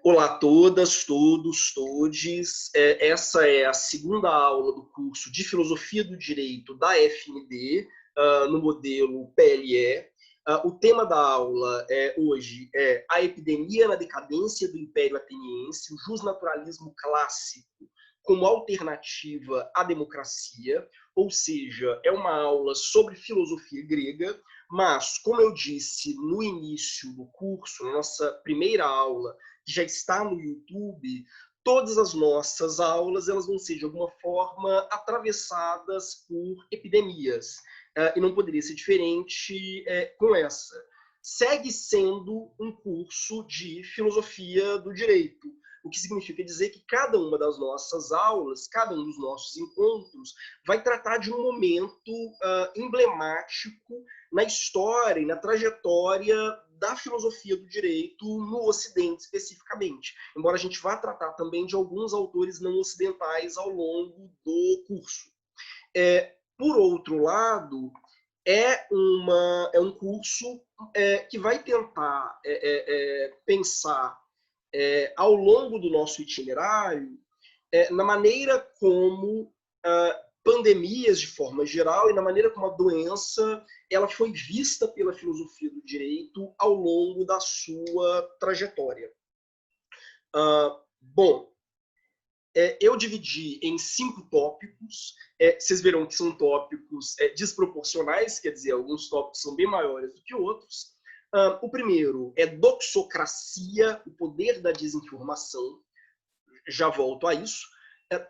Olá a todas, todos, todes. Essa é a segunda aula do curso de Filosofia do Direito da FND, no modelo PLE. O tema da aula hoje é a epidemia na decadência do Império Ateniense, o justnaturalismo clássico como alternativa à democracia, ou seja, é uma aula sobre filosofia grega, mas, como eu disse no início do curso, na nossa primeira aula, que já está no YouTube, todas as nossas aulas elas vão ser, de alguma forma, atravessadas por epidemias. E não poderia ser diferente com essa. Segue sendo um curso de filosofia do direito, o que significa dizer que cada uma das nossas aulas, cada um dos nossos encontros, vai tratar de um momento emblemático na história e na trajetória da filosofia do direito no Ocidente, especificamente. Embora a gente vá tratar também de alguns autores não ocidentais ao longo do curso. Por outro lado, é um curso que vai tentar pensar ao longo do nosso itinerário na maneira como pandemias de forma geral e na maneira como a doença ela foi vista pela filosofia do direito ao longo da sua trajetória. Bom, eu dividi em 5 tópicos. Vocês verão que são tópicos desproporcionais, quer dizer, alguns tópicos são bem maiores do que outros. O primeiro é doxocracia, o poder da desinformação. Já volto a isso.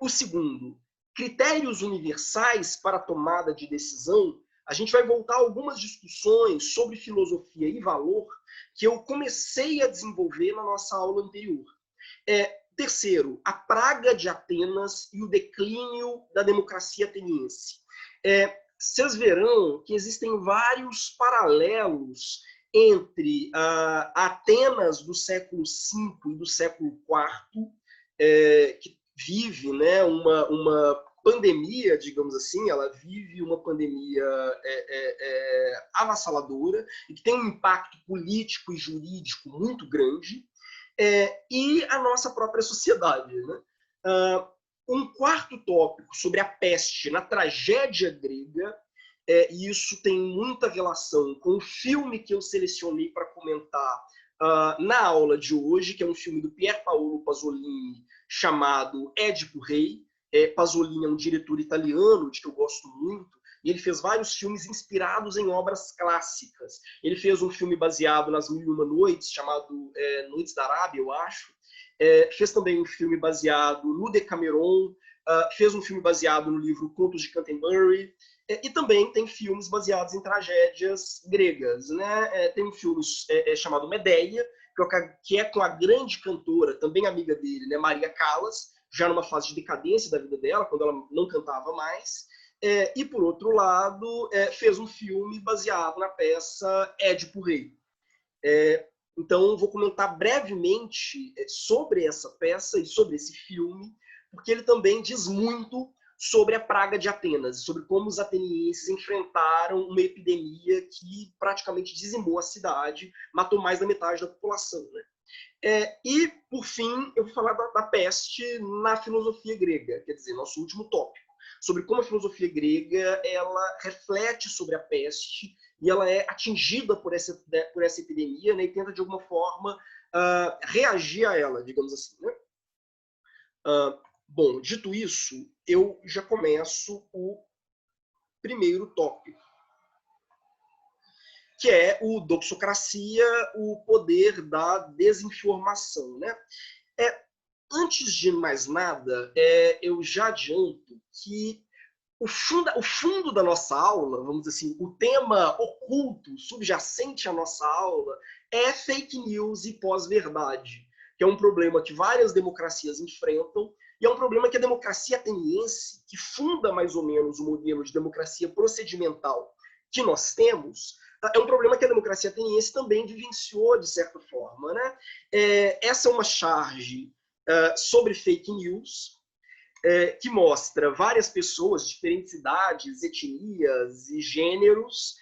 O segundo, critérios universais para a tomada de decisão. A gente vai voltar a algumas discussões sobre filosofia e valor que eu comecei a desenvolver na nossa aula anterior. Terceiro, a praga de Atenas e o declínio da democracia ateniense. Vocês verão que existem vários paralelos entre Atenas do século V e do século IV, que vive, né, uma pandemia, digamos assim, ela vive uma pandemia avassaladora e que tem um impacto político e jurídico muito grande, e a nossa própria sociedade. Né? Um quarto tópico sobre a peste na tragédia grega, e isso tem muita relação com o filme que eu selecionei para comentar na aula de hoje, que é um filme do Pier Paolo Pasolini chamado Édipo Rei. Pasolini é um diretor italiano de que eu gosto muito, e ele fez vários filmes inspirados em obras clássicas. Ele fez um filme baseado nas Mil e Uma Noites, chamado Noites da Arábia, eu acho. Fez também um filme baseado no Decameron, fez um filme baseado no livro Contos de Canterbury, e também tem filmes baseados em tragédias gregas. Né? Tem um filme chamado Medéia, que é com a grande cantora, também amiga dele, né, Maria Callas, já numa fase de decadência da vida dela, quando ela não cantava mais. E, por outro lado, fez um filme baseado na peça Édipo Rei. Então, vou comentar brevemente sobre essa peça e sobre esse filme, porque ele também diz muito sobre a praga de Atenas, sobre como os atenienses enfrentaram uma epidemia que praticamente dizimou a cidade, matou mais da metade da população. Né? E, por fim, eu vou falar da peste na filosofia grega, quer dizer, nosso último tópico, sobre como a filosofia grega ela reflete sobre a peste e ela é atingida por essa epidemia, né, e tenta, de alguma forma, reagir a ela, digamos assim. Né? Bom, dito isso, eu já começo o primeiro tópico, que é o doxocracia, o poder da desinformação. Né? Antes de mais nada, eu já adianto que o fundo da nossa aula, vamos dizer assim, o tema oculto, subjacente à nossa aula, é fake news e pós-verdade, que é um problema que várias democracias enfrentam, e é um problema que a democracia ateniense, que funda mais ou menos o modelo de democracia procedimental que nós temos, é um problema que a democracia ateniense também vivenciou, de certa forma. Né? Essa é uma charge sobre fake news, que mostra várias pessoas de diferentes idades, etnias e gêneros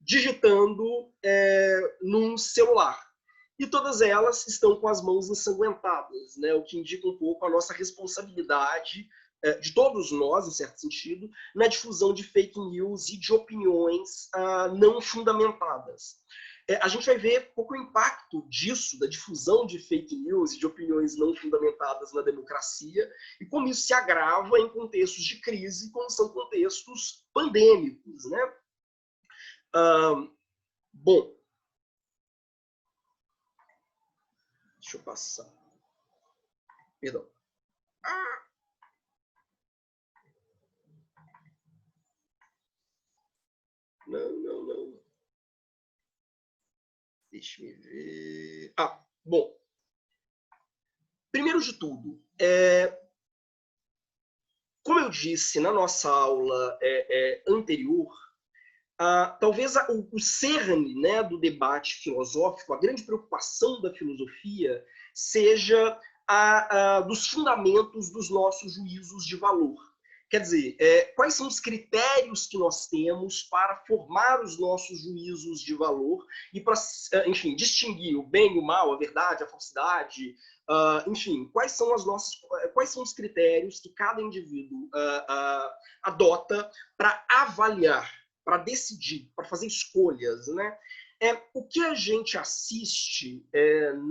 digitando num celular. e todas elas estão com as mãos ensanguentadas, né? O que indica um pouco a nossa responsabilidade, de todos nós, em certo sentido, na difusão de fake news e de opiniões não fundamentadas. A gente vai ver pouco o impacto disso, da difusão de fake news e de opiniões não fundamentadas na democracia, e como isso se agrava em contextos de crise, como são contextos pandêmicos, né? Bom, deixa eu passar. Perdão. Não. Deixa eu ver. Bom. Primeiro de tudo, como eu disse na nossa aula anterior, talvez o cerne, né, do debate filosófico, a grande preocupação da filosofia, seja dos fundamentos dos nossos juízos de valor. Quer dizer, quais são os critérios que nós temos para formar os nossos juízos de valor e para, enfim, distinguir o bem e o mal, a verdade, a falsidade, enfim, quais são os critérios que cada indivíduo adota para avaliar, para decidir, para fazer escolhas, né? O que a gente assiste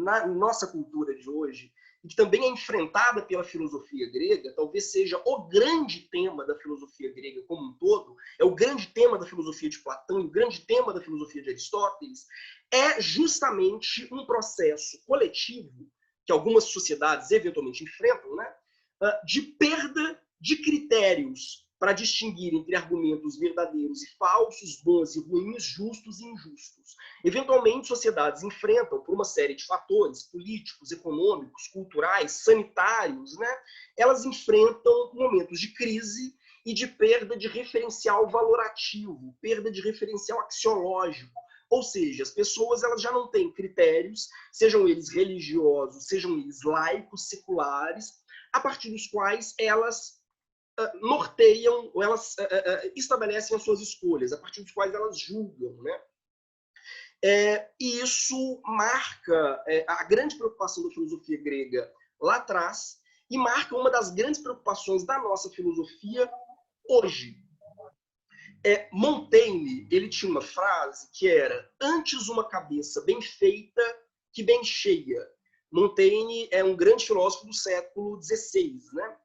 na nossa cultura de hoje, e que também é enfrentada pela filosofia grega, talvez seja o grande tema da filosofia grega como um todo, é o grande tema da filosofia de Platão, o grande tema da filosofia de Aristóteles, é justamente um processo coletivo que algumas sociedades eventualmente enfrentam, né, de perda de critérios para distinguir entre argumentos verdadeiros e falsos, bons e ruins, justos e injustos. Eventualmente, sociedades enfrentam, por uma série de fatores políticos, econômicos, culturais, sanitários, né? Elas enfrentam momentos de crise e de perda de referencial valorativo, perda de referencial axiológico. Ou seja, as pessoas elas já não têm critérios, sejam eles religiosos, sejam eles laicos, seculares, a partir dos quais elas norteiam, ou elas estabelecem as suas escolhas, a partir dos quais elas julgam, né? E isso marca a grande preocupação da filosofia grega lá atrás e marca uma das grandes preocupações da nossa filosofia hoje. Montaigne, ele tinha uma frase que era: antes uma cabeça bem feita que bem cheia. Montaigne é um grande filósofo do século XVI, né?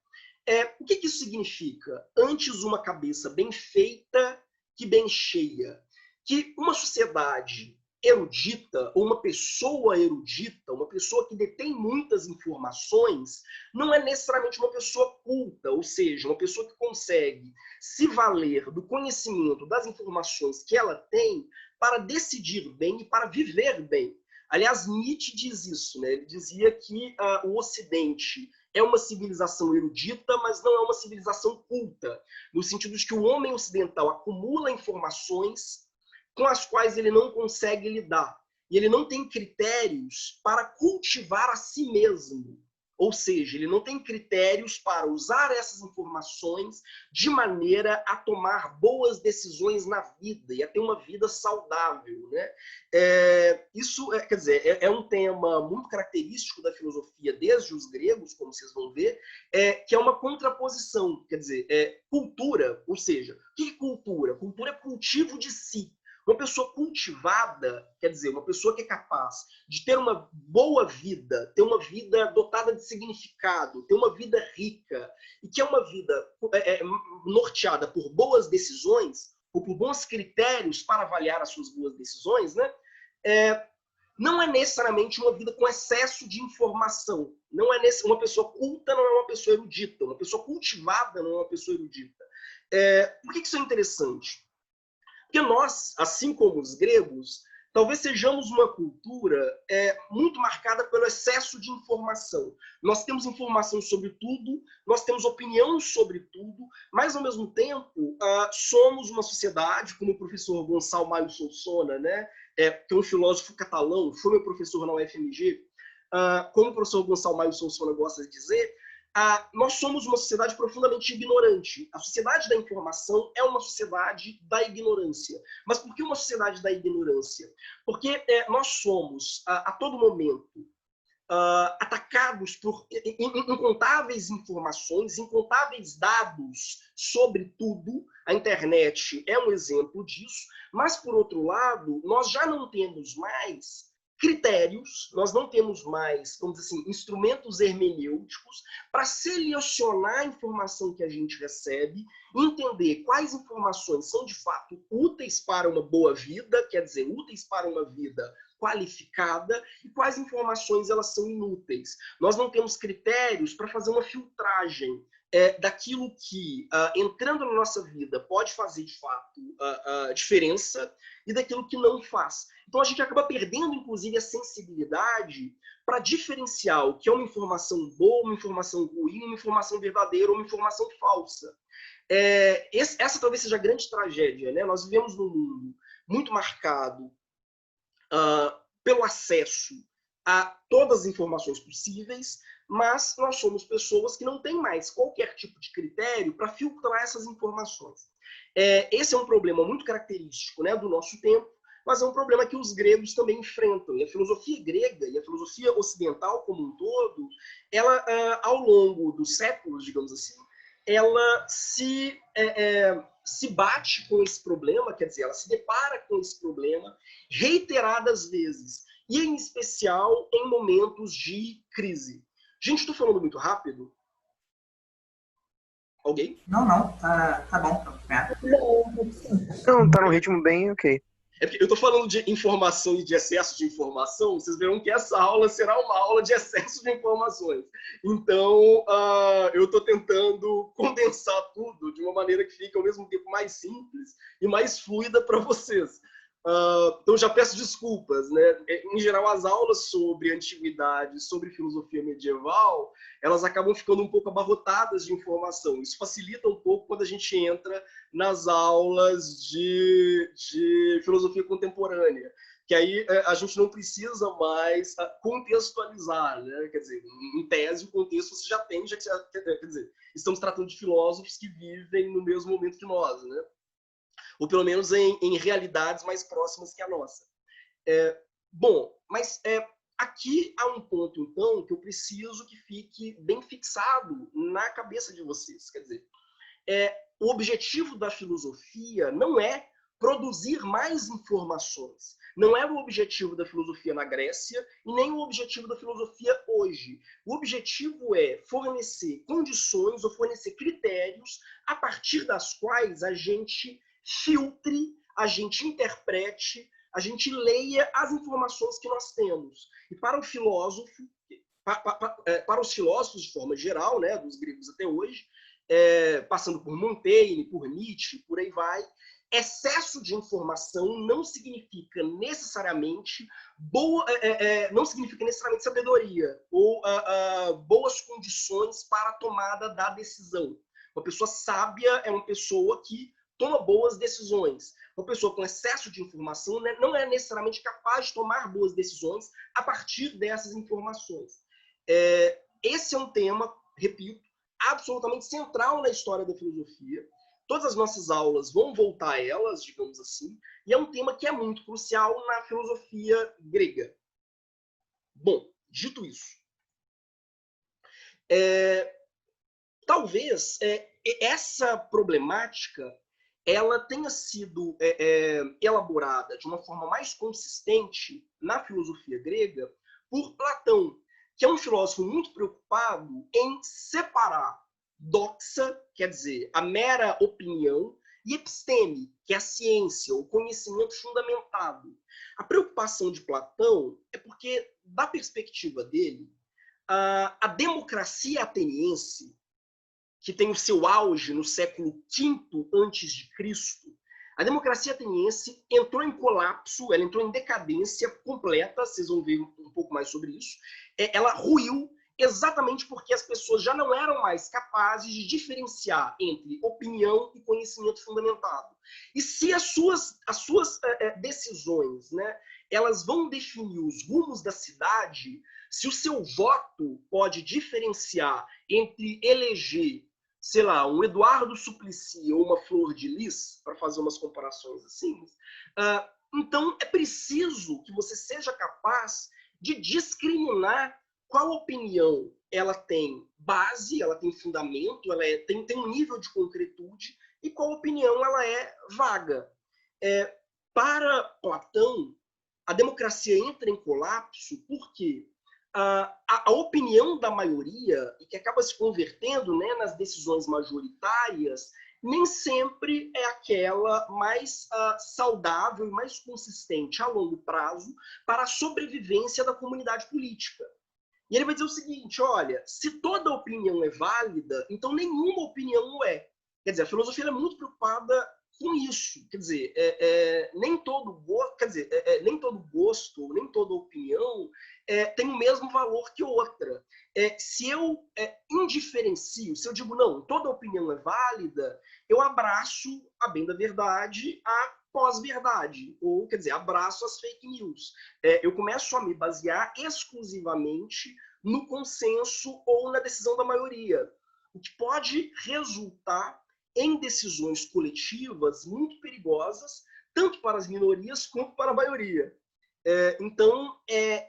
O que isso significa? Antes uma cabeça bem feita que bem cheia. Que uma sociedade erudita, ou uma pessoa erudita, uma pessoa que detém muitas informações, não é necessariamente uma pessoa culta, ou seja, uma pessoa que consegue se valer do conhecimento, das informações que ela tem para decidir bem e para viver bem. Aliás, Nietzsche diz isso, né? Ele dizia que o Ocidente é uma civilização erudita, mas não é uma civilização culta, no sentido de que o homem ocidental acumula informações com as quais ele não consegue lidar. E ele não tem critérios para cultivar a si mesmo. Ou seja, ele não tem critérios para usar essas informações de maneira a tomar boas decisões na vida e a ter uma vida saudável, né? Isso, quer dizer, é um tema muito característico da filosofia desde os gregos, como vocês vão ver, que é uma contraposição, quer dizer, cultura, ou seja, o que é cultura? Cultura é cultivo de si. Uma pessoa cultivada, quer dizer, uma pessoa que é capaz de ter uma boa vida, ter uma vida dotada de significado, ter uma vida rica, e que é uma vida norteada por boas decisões, ou por bons critérios para avaliar as suas boas decisões, né? Não é necessariamente uma vida com excesso de informação. Não é uma pessoa culta não é uma pessoa erudita. Uma pessoa cultivada não é uma pessoa erudita. Por que isso é interessante? Porque nós, assim como os gregos, talvez sejamos uma cultura muito marcada pelo excesso de informação. Nós temos informação sobre tudo, nós temos opinião sobre tudo, mas, ao mesmo tempo, somos uma sociedade, como o professor Gonçalo Maio Solsona, né, que é um filósofo catalão, foi meu professor na UFMG, como o professor Gonçalo Maio Solsona gosta de dizer, nós somos uma sociedade profundamente ignorante. A sociedade da informação é uma sociedade da ignorância. Mas por que uma sociedade da ignorância? Porque nós somos, a todo momento, atacados por incontáveis informações, incontáveis dados sobre tudo. A internet é um exemplo disso. Mas, por outro lado, nós já não temos mais critérios, nós não temos mais, vamos dizer assim, instrumentos hermenêuticos para selecionar a informação que a gente recebe, entender quais informações são de fato úteis para uma boa vida, quer dizer, úteis para uma vida qualificada, e quais informações elas são inúteis. Nós não temos critérios para fazer uma filtragem daquilo que, entrando na nossa vida, pode fazer de fato diferença e daquilo que não faz. Então a gente acaba perdendo, inclusive, a sensibilidade para diferenciar o que é uma informação boa, uma informação ruim, uma informação verdadeira ou uma informação falsa. Essa talvez seja a grande tragédia, né? Nós vivemos num mundo muito marcado pelo acesso a todas as informações possíveis, mas nós somos pessoas que não têm mais qualquer tipo de critério para filtrar essas informações. Esse é um problema muito característico, né, do nosso tempo, mas é um problema que os gregos também enfrentam. E a filosofia grega e a filosofia ocidental como um todo, ela, ao longo dos séculos, digamos assim, ela se bate com esse problema, quer dizer, ela se depara com esse problema reiteradas vezes, e em especial em momentos de crise. Gente, estou falando muito rápido? Alguém? Não, tá bom. Não, tá num ritmo bem ok. É porque eu estou falando de informação e de excesso de informação, vocês verão que essa aula será uma aula de excesso de informações. Então, eu estou tentando condensar tudo de uma maneira que fique ao mesmo tempo mais simples e mais fluida para vocês. Então, já peço desculpas, né? Em geral, as aulas sobre antiguidade, sobre filosofia medieval, elas acabam ficando um pouco abarrotadas de informação. Isso facilita um pouco quando a gente entra nas aulas de filosofia contemporânea, que aí a gente não precisa mais contextualizar, né? Quer dizer, em tese, o contexto você já tem, quer dizer, estamos tratando de filósofos que vivem no mesmo momento que nós, né? Ou pelo menos em realidades mais próximas que a nossa. Bom, mas aqui há um ponto, então, que eu preciso que fique bem fixado na cabeça de vocês. Quer dizer, o objetivo da filosofia não é produzir mais informações. Não é o objetivo da filosofia na Grécia e nem o objetivo da filosofia hoje. O objetivo é fornecer condições ou fornecer critérios a partir das quais a gente filtre, a gente interprete, a gente leia as informações que nós temos. E para o filósofo, para os filósofos de forma geral, né, dos gregos até hoje, passando por Montaigne, por Nietzsche, por aí vai, excesso de informação não significa necessariamente não significa necessariamente sabedoria ou boas condições para a tomada da decisão. Uma pessoa sábia é uma pessoa que toma boas decisões. Uma pessoa com excesso de informação, né, não é necessariamente capaz de tomar boas decisões a partir dessas informações. Esse é um tema, repito, absolutamente central na história da filosofia. Todas as nossas aulas vão voltar a elas, digamos assim, e é um tema que é muito crucial na filosofia grega. Bom, dito isso, talvez essa problemática ela tenha sido elaborada de uma forma mais consistente na filosofia grega por Platão, que é um filósofo muito preocupado em separar doxa, quer dizer, a mera opinião, e episteme, que é a ciência, o conhecimento fundamentado. A preocupação de Platão é porque, da perspectiva dele, a democracia ateniense, que tem o seu auge no século V a.C., a democracia ateniense entrou em colapso, ela entrou em decadência completa, vocês vão ver um pouco mais sobre isso. Ela ruiu exatamente porque as pessoas já não eram mais capazes de diferenciar entre opinião e conhecimento fundamentado. E se as suas decisões, né, elas vão definir os rumos da cidade, se o seu voto pode diferenciar entre eleger, sei lá, um Eduardo Suplicy ou uma Flor de Lis, para fazer umas comparações assim, então é preciso que você seja capaz de discriminar qual opinião ela tem base, ela tem fundamento, ela tem um nível de concretude, e qual opinião ela é vaga. Para Platão, a democracia entra em colapso porque a opinião da maioria, e que acaba se convertendo, né, nas decisões majoritárias, nem sempre é aquela mais saudável e mais consistente a longo prazo para a sobrevivência da comunidade política. E ele vai dizer o seguinte, olha, se toda opinião é válida, então nenhuma opinião o é. Quer dizer, a filosofia é muito preocupada com isso. Quer dizer, nem todo gosto, nem toda opinião tem o mesmo valor que outra. Se eu indiferencio, se eu digo, não, toda opinião é válida, eu abraço, a bem da verdade, a pós-verdade, ou, quer dizer, abraço as fake news. Eu começo a me basear exclusivamente no consenso ou na decisão da maioria, o que pode resultar em decisões coletivas muito perigosas, tanto para as minorias quanto para a maioria. Então,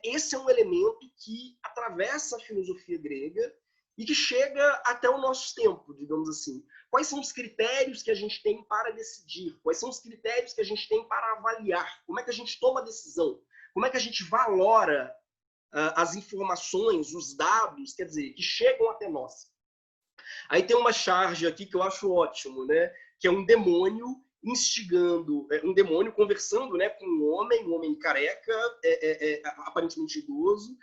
esse é um elemento que atravessa a filosofia grega e que chega até o nosso tempo, digamos assim. Quais são os critérios que a gente tem para decidir? Quais são os critérios que a gente tem para avaliar? Como é que a gente toma a decisão? Como é que a gente valora as informações, os dados, quer dizer, que chegam até nós? Aí tem uma charge aqui que eu acho ótimo, né? Que é um demônio instigando, um demônio conversando, né, com um homem careca, aparentemente idoso,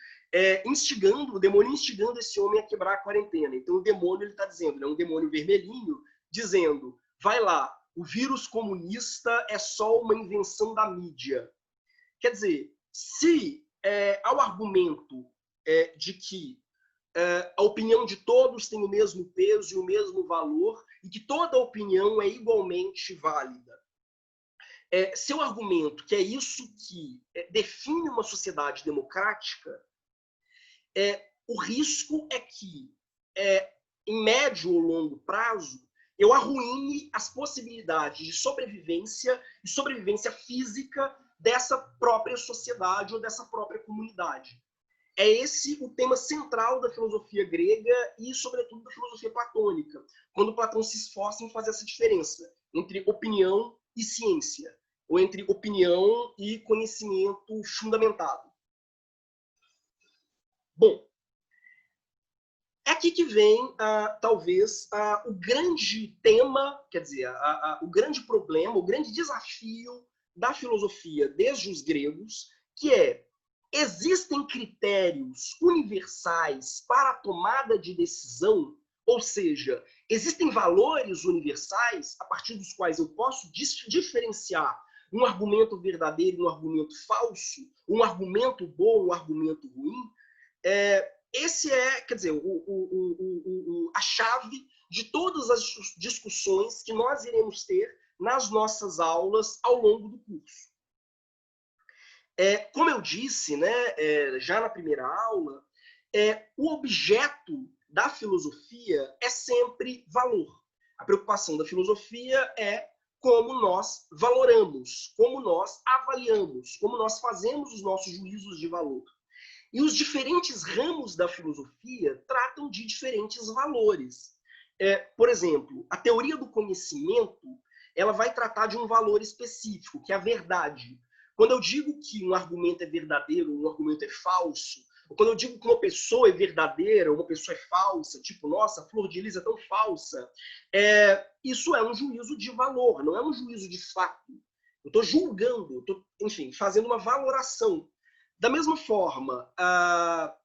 o demônio instigando esse homem a quebrar a quarentena. Então o demônio ele está dizendo, né, um demônio vermelhinho, dizendo, vai lá, o vírus comunista é só uma invenção da mídia. Quer dizer, se ao argumento de que a opinião de todos tem o mesmo peso e o mesmo valor, e que toda opinião é igualmente válida. Seu argumento, que é isso que define uma sociedade democrática, o risco é que, em médio ou longo prazo, eu arruine as possibilidades de sobrevivência e sobrevivência física dessa própria sociedade ou dessa própria comunidade. É esse o tema central da filosofia grega e, sobretudo, da filosofia platônica, quando Platão se esforça em fazer essa diferença entre opinião e ciência, ou entre opinião e conhecimento fundamentado. Bom, é aqui que vem, talvez, o grande tema, quer dizer, o grande problema, o grande desafio da filosofia desde os gregos, que é: existem critérios universais para a tomada de decisão? Ou seja, existem valores universais a partir dos quais eu posso diferenciar um argumento verdadeiro e um argumento falso, um argumento bom, um argumento ruim? Esse quer dizer, a chave de todas as discussões que nós iremos ter nas nossas aulas ao longo do curso. Como eu disse, né, já na primeira aula, o objeto da filosofia é sempre valor. A preocupação da filosofia é como nós valoramos, como nós avaliamos, como nós fazemos os nossos juízos de valor. E os diferentes ramos da filosofia tratam de diferentes valores. Por exemplo, a teoria do conhecimento, ela vai tratar de um valor específico, que é a verdade. Quando eu digo que um argumento é verdadeiro, um argumento é falso, ou quando eu digo que uma pessoa é verdadeira, uma pessoa é falsa, tipo, nossa, a Flor de Lis é tão falsa, isso é um juízo de valor, não é um juízo de fato. Eu estou julgando, eu estou, enfim, fazendo uma valoração. Da mesma forma, a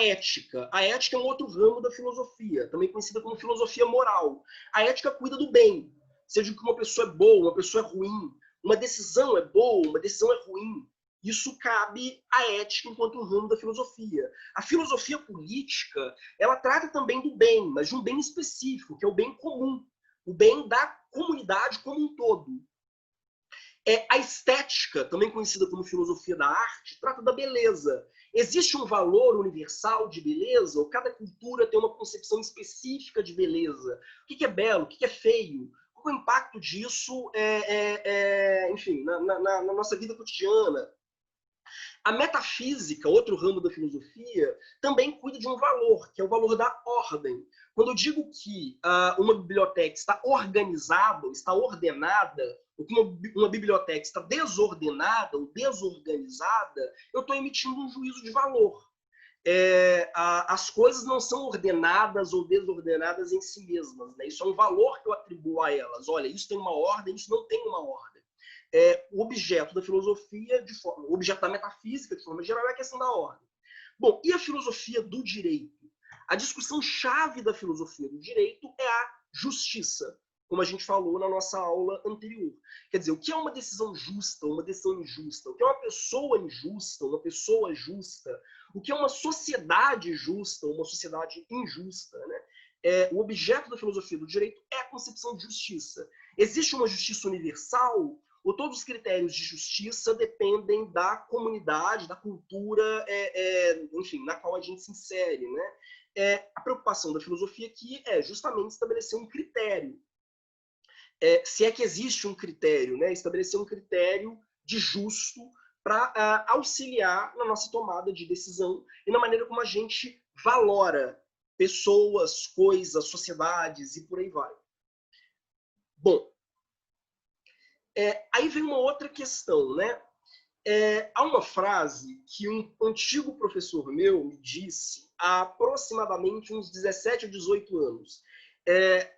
ética. A ética é um outro ramo da filosofia, também conhecida como filosofia moral. A ética cuida do bem. Seja que uma pessoa é boa, uma pessoa é ruim, uma decisão é boa, uma decisão é ruim. Isso cabe à ética enquanto um ramo da filosofia. A filosofia política, ela trata também do bem, mas de um bem específico, que é o bem comum, o bem da comunidade como um todo. A estética, também conhecida como filosofia da arte, trata da beleza. Existe um valor universal de beleza, ou cada cultura tem uma concepção específica de beleza? O que é belo? O que é feio? Qual é o impacto disso, enfim, na nossa vida cotidiana? A metafísica, outro ramo da filosofia, também cuida de um valor, que é o valor da ordem. Quando eu digo que uma biblioteca está organizada, está ordenada, ou que uma biblioteca está desordenada ou desorganizada, eu estou emitindo um juízo de valor. As coisas não são ordenadas ou desordenadas em si mesmas, né? Isso é um valor que eu atribuo a elas. Olha, isso tem uma ordem, isso não tem uma ordem. O objeto da filosofia, o objeto da metafísica, de forma geral, é a questão da ordem. Bom, e a filosofia do direito? A discussão chave da filosofia do direito é a justiça, como a gente falou na nossa aula anterior. Quer dizer, o que é uma decisão justa, uma decisão injusta? O que é uma pessoa injusta, uma pessoa justa? O que é uma sociedade justa, uma sociedade injusta? Né? O objeto da filosofia do direito é a concepção de justiça. Existe uma justiça universal? Ou todos os critérios de justiça dependem da comunidade, da cultura, enfim, na qual a gente se insere, né? A preocupação da filosofia aqui é justamente estabelecer um critério. Se é que existe um critério, né? Estabelecer um critério de justo para auxiliar na nossa tomada de decisão e na maneira como a gente valora pessoas, coisas, sociedades e por aí vai. Bom, aí vem uma outra questão, né? Há uma frase que um antigo professor meu me disse há aproximadamente uns 17 ou 18 anos.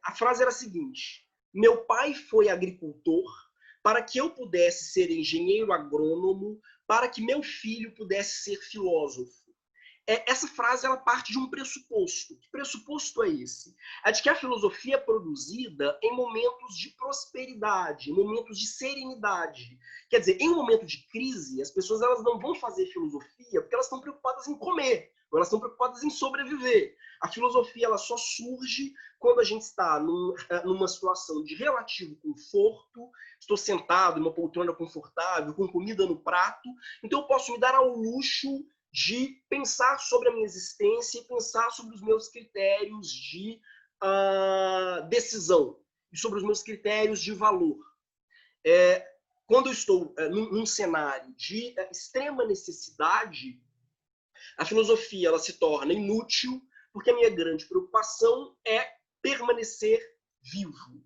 A frase era a seguinte: meu pai foi agricultor para que eu pudesse ser engenheiro agrônomo, para que meu filho pudesse ser filósofo. Essa frase ela parte de um pressuposto. Que pressuposto é esse? É de que a filosofia é produzida em momentos de prosperidade, em momentos de serenidade. Quer dizer, em um momento de crise, as pessoas elas não vão fazer filosofia porque elas estão preocupadas em comer, ou elas estão preocupadas em sobreviver. A filosofia ela só surge quando a gente está numa situação de relativo conforto, estou sentado em uma poltrona confortável, com comida no prato, então eu posso me dar ao luxo de pensar sobre a minha existência e pensar sobre os meus critérios de decisão e sobre os meus critérios de valor. Quando eu estou num cenário de extrema necessidade, a filosofia ela se torna inútil porque a minha grande preocupação é permanecer vivo.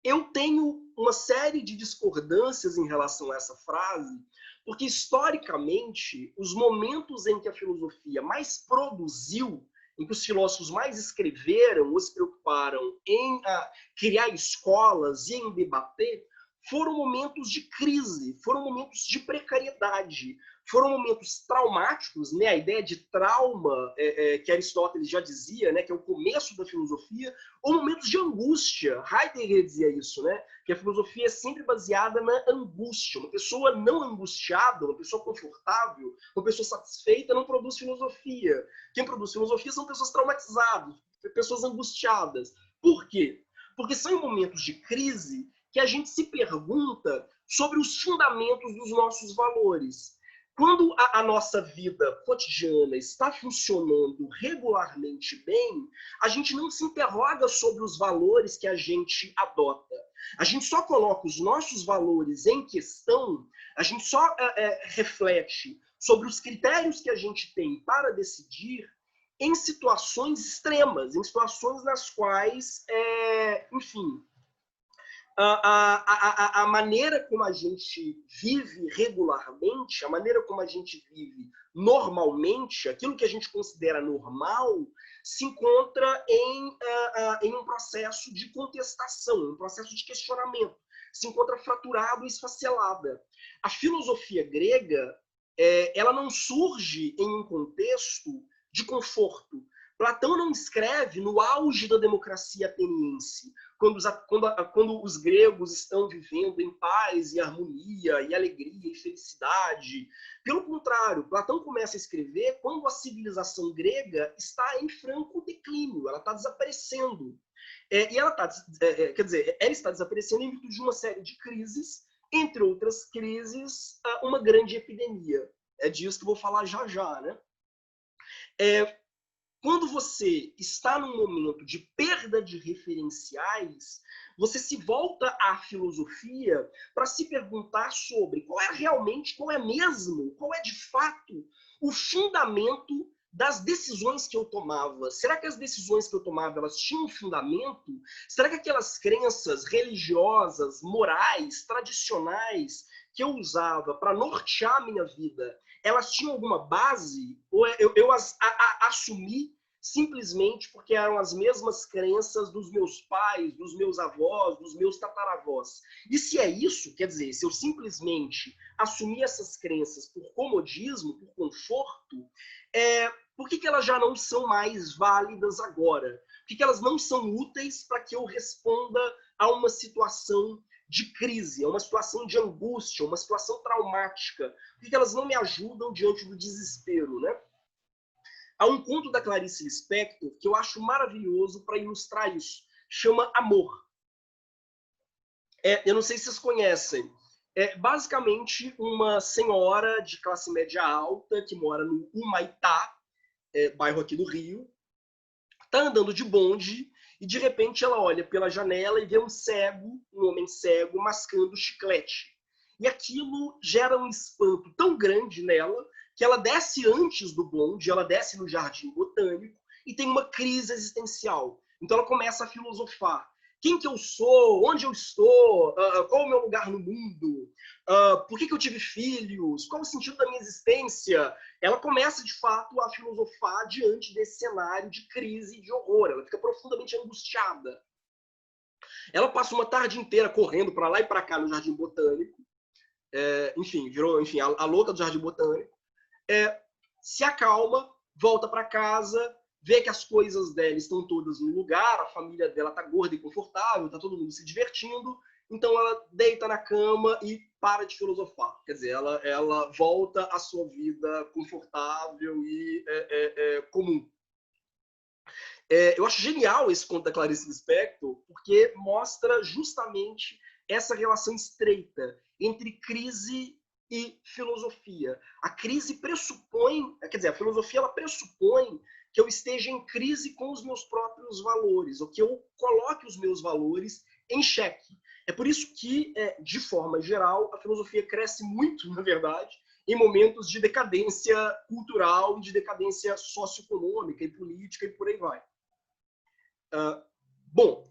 Eu tenho uma série de discordâncias em relação a essa frase, porque, historicamente, os momentos em que a filosofia mais produziu, em que os filósofos mais escreveram ou se preocuparam em criar escolas e em debater, foram momentos de crise, foram momentos de precariedade, foram momentos traumáticos, né? A ideia de trauma, que Aristóteles já dizia, né? Que é o começo da filosofia, ou momentos de angústia. Heidegger dizia isso, né? Que a filosofia é sempre baseada na angústia. Uma pessoa não angustiada, uma pessoa confortável, uma pessoa satisfeita não produz filosofia. Quem produz filosofia são pessoas traumatizadas, pessoas angustiadas. Por quê? Porque são em momentos de crise que a gente se pergunta sobre os fundamentos dos nossos valores. Quando a nossa vida cotidiana está funcionando regularmente bem, a gente não se interroga sobre os valores que a gente adota. A gente só coloca os nossos valores em questão, a gente só reflete sobre os critérios que a gente tem para decidir em situações extremas, em situações nas quais, enfim, a maneira como a gente vive regularmente, a maneira como a gente vive normalmente, aquilo que a gente considera normal, se encontra em um processo de contestação, um processo de questionamento, se encontra fraturado e esfacelada. A filosofia grega, ela não surge em um contexto de conforto. Platão não escreve no auge da democracia ateniense, quando os gregos estão vivendo em paz e harmonia e alegria e felicidade. Pelo contrário, Platão começa a escrever quando a civilização grega está em franco declínio, ela está desaparecendo. E ela está, quer dizer, ela está desaparecendo em virtude de uma série de crises, entre outras crises, uma grande epidemia. É disso que eu vou falar já já, né? Quando você está num momento de perda de referenciais, você se volta à filosofia para se perguntar sobre qual é realmente, qual é de fato o fundamento das decisões que eu tomava. Será que as decisões que eu tomava, elas tinham fundamento? Será que aquelas crenças religiosas, morais, tradicionais que eu usava para nortear a minha vida, elas tinham alguma base? Ou eu as assumi simplesmente porque eram as mesmas crenças dos meus pais, dos meus avós, dos meus tataravós? E se é isso, quer dizer, se eu simplesmente assumi essas crenças por comodismo, por conforto, por que elas já não são mais válidas agora? Por que elas não são úteis para que eu responda a uma situação de crise, a uma situação de angústia, uma situação traumática? Por que elas não me ajudam diante do desespero, né? Há um conto da Clarice Lispector que eu acho maravilhoso para ilustrar isso. Chama Amor. Eu não sei se vocês conhecem. É basicamente uma senhora de classe média alta que mora no Humaitá, bairro aqui do Rio. Está andando de bonde e, de repente, ela olha pela janela e vê um homem cego, mascando chiclete. E aquilo gera um espanto tão grande nela que ela desce antes do bonde, ela desce no Jardim Botânico e tem uma crise existencial. Então ela começa a filosofar. Quem que eu sou? Onde eu estou? Qual é o meu lugar no mundo? Por que eu tive filhos? Qual o sentido da minha existência? Ela começa, de fato, a filosofar diante desse cenário de crise e de horror. Ela fica profundamente angustiada. Ela passa uma tarde inteira correndo para lá e para cá no Jardim Botânico. Enfim, virou a louca do Jardim Botânico. Se acalma, volta para casa, vê que as coisas dela estão todas no lugar, a família dela está gorda e confortável, está todo mundo se divertindo, então ela deita na cama e para de filosofar. Quer dizer, ela volta à sua vida confortável e comum. Eu acho genial esse conto da Clarice Lispector, porque mostra justamente essa relação estreita entre crise e filosofia. A crise pressupõe, quer dizer, a filosofia ela pressupõe que eu esteja em crise com os meus próprios valores, ou que eu coloque os meus valores em xeque. É por isso que, de forma geral, a filosofia cresce muito, na verdade, em momentos de decadência cultural, de decadência socioeconômica e política e por aí vai. Bom,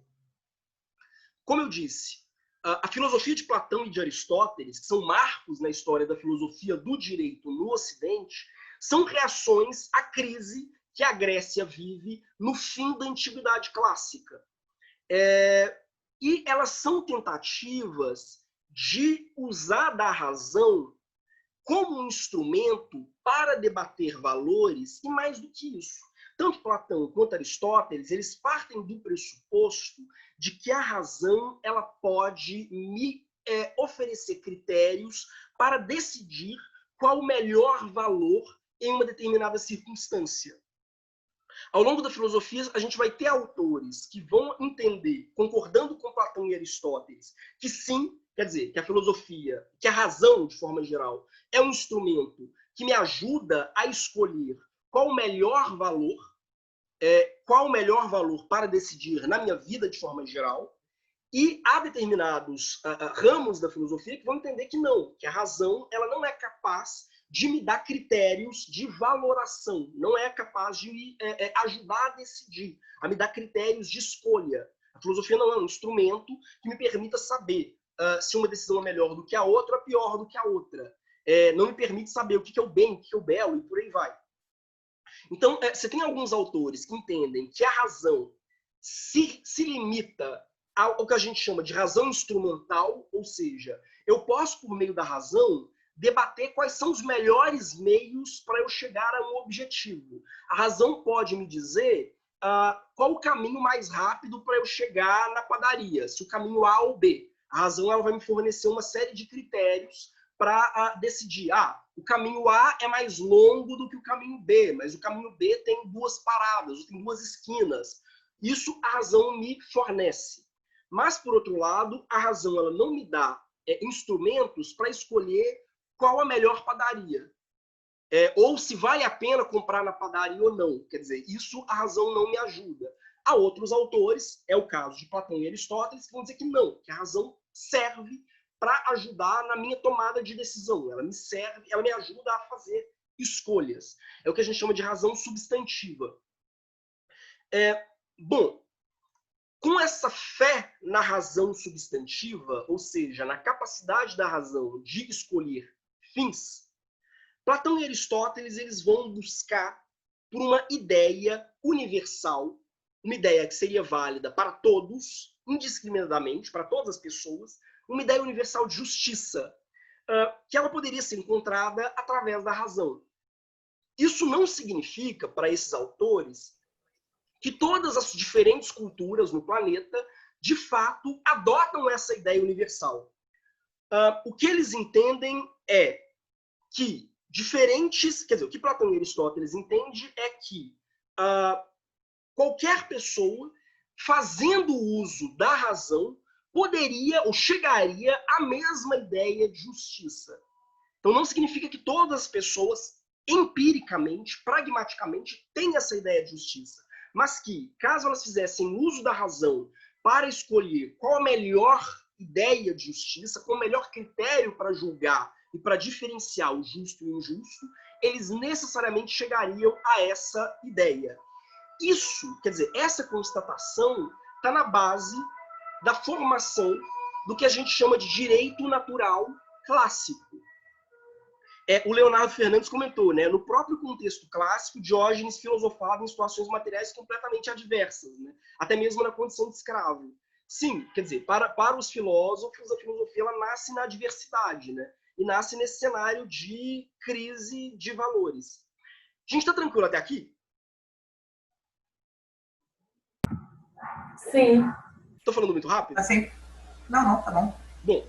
como eu disse, a filosofia de Platão e de Aristóteles, que são marcos na história da filosofia do direito no Ocidente, são reações à crise que a Grécia vive no fim da Antiguidade Clássica. E elas são tentativas de usar da razão como um instrumento para debater valores, e mais do que isso. Tanto Platão quanto Aristóteles, eles partem do pressuposto de que a razão ela pode me oferecer critérios para decidir qual o melhor valor em uma determinada circunstância. Ao longo da filosofia, a gente vai ter autores que vão entender, concordando com Platão e Aristóteles, que sim, quer dizer, que a filosofia, que a razão, de forma geral, é um instrumento que me ajuda a escolher qual o melhor valor para decidir na minha vida de forma geral, e há determinados ramos da filosofia que vão entender que não, que a razão ela não é capaz de me dar critérios de valoração, não é capaz de me ajudar a decidir, a me dar critérios de escolha. A filosofia não é um instrumento que me permita saber se uma decisão é melhor do que a outra ou pior do que a outra. Não me permite saber o que é o bem, o que é o belo, e por aí vai. Então, você tem alguns autores que entendem que a razão se limita ao que a gente chama de razão instrumental, ou seja, eu posso, por meio da razão, debater quais são os melhores meios para eu chegar a um objetivo. A razão pode me dizer qual o caminho mais rápido para eu chegar na padaria, se o caminho A ou B. A razão ela vai me fornecer uma série de critérios para decidir, o caminho A é mais longo do que o caminho B, mas o caminho B tem 2 paradas, tem 2 esquinas. Isso a razão me fornece. Mas, por outro lado, a razão ela não me dá instrumentos para escolher qual a melhor padaria. Ou se vale a pena comprar na padaria ou não. Quer dizer, isso a razão não me ajuda. Há outros autores, é o caso de Platão e Aristóteles, que vão dizer que não, que a razão serve para ajudar na minha tomada de decisão. Ela me serve, ela me ajuda a fazer escolhas. É o que a gente chama de razão substantiva. Bom, com essa fé na razão substantiva, ou seja, na capacidade da razão de escolher fins, Platão e Aristóteles eles vão buscar por uma ideia universal, uma ideia que seria válida para todos, indiscriminadamente, para todas as pessoas, uma ideia universal de justiça, que ela poderia ser encontrada através da razão. Isso não significa, para esses autores, que todas as diferentes culturas no planeta, de fato, adotam essa ideia universal. O que eles entendem é que diferentes, quer dizer, o que Platão e Aristóteles entendem é que qualquer pessoa, fazendo uso da razão, poderia ou chegaria à mesma ideia de justiça. Então não significa que todas as pessoas, empiricamente, pragmaticamente, têm essa ideia de justiça, mas que, caso elas fizessem uso da razão para escolher qual a melhor ideia de justiça, qual o melhor critério para julgar e para diferenciar o justo e o injusto, eles necessariamente chegariam a essa ideia. Isso, quer dizer, essa constatação está na base da formação do que a gente chama de direito natural clássico. O Leonardo Fernandes comentou, né? No próprio contexto clássico, Diógenes filosofava em situações materiais completamente adversas, né? Até mesmo na condição de escravo. Sim, quer dizer, para os filósofos, a filosofia ela nasce na adversidade, né? E nasce nesse cenário de crise de valores. A gente está tranquilo até aqui? Sim. Estou falando muito rápido? Assim, não, tá bom. Bom,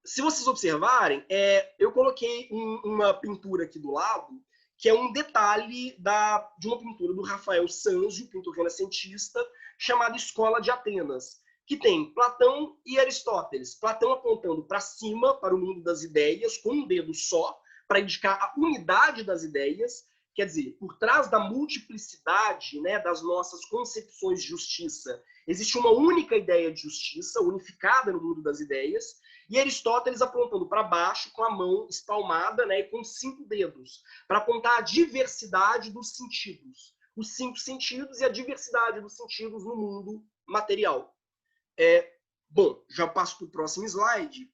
se vocês observarem, eu coloquei uma pintura aqui do lado, que é um detalhe de uma pintura do Rafael Sanzio, pintor renascentista, chamada Escola de Atenas, que tem Platão e Aristóteles. Platão apontando para cima, para o mundo das ideias, com um dedo só, para indicar a unidade das ideias, quer dizer, por trás da multiplicidade, né, das nossas concepções de justiça, existe uma única ideia de justiça, unificada no mundo das ideias, e Aristóteles apontando para baixo, com a mão espalmada, né, e com 5 dedos, para apontar a diversidade dos sentidos. Os 5 sentidos e a diversidade dos sentidos no mundo material. Bom, já passo para o próximo slide.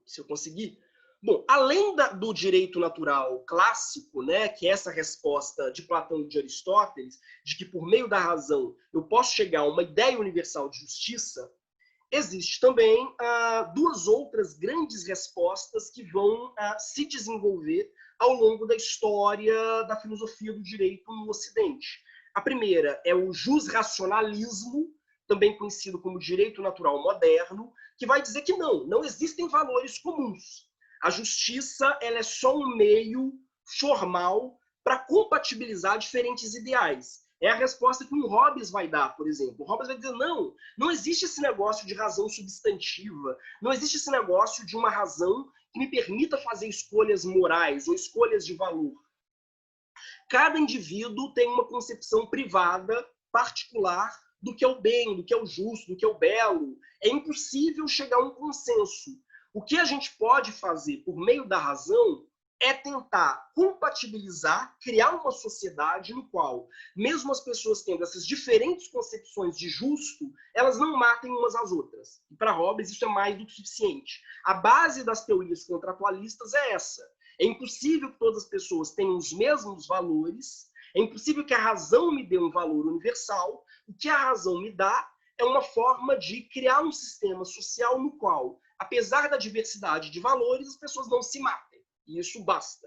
Se eu conseguir. Bom, além do direito natural clássico, né, que é essa resposta de Platão e de Aristóteles, de que por meio da razão eu posso chegar a uma ideia universal de justiça, existe também 2 outras grandes respostas que vão se desenvolver ao longo da história da filosofia do direito no Ocidente. A primeira é o jusracionalismo, também conhecido como direito natural moderno, que vai dizer que não existem valores comuns. A justiça ela é só um meio formal para compatibilizar diferentes ideais. É a resposta que um Hobbes vai dar, por exemplo. O Hobbes vai dizer, não existe esse negócio de razão substantiva, não existe esse negócio de uma razão que me permita fazer escolhas morais ou escolhas de valor. Cada indivíduo tem uma concepção privada, particular, do que é o bem, do que é o justo, do que é o belo. É impossível chegar a um consenso. O que a gente pode fazer por meio da razão é tentar compatibilizar, criar uma sociedade no qual, mesmo as pessoas tendo essas diferentes concepções de justo, elas não matem umas às outras. E para Hobbes isso é mais do que suficiente. A base das teorias contratualistas é essa. É impossível que todas as pessoas tenham os mesmos valores, é impossível que a razão me dê um valor universal. O que a razão me dá é uma forma de criar um sistema social no qual, apesar da diversidade de valores, as pessoas não se matem. E isso basta.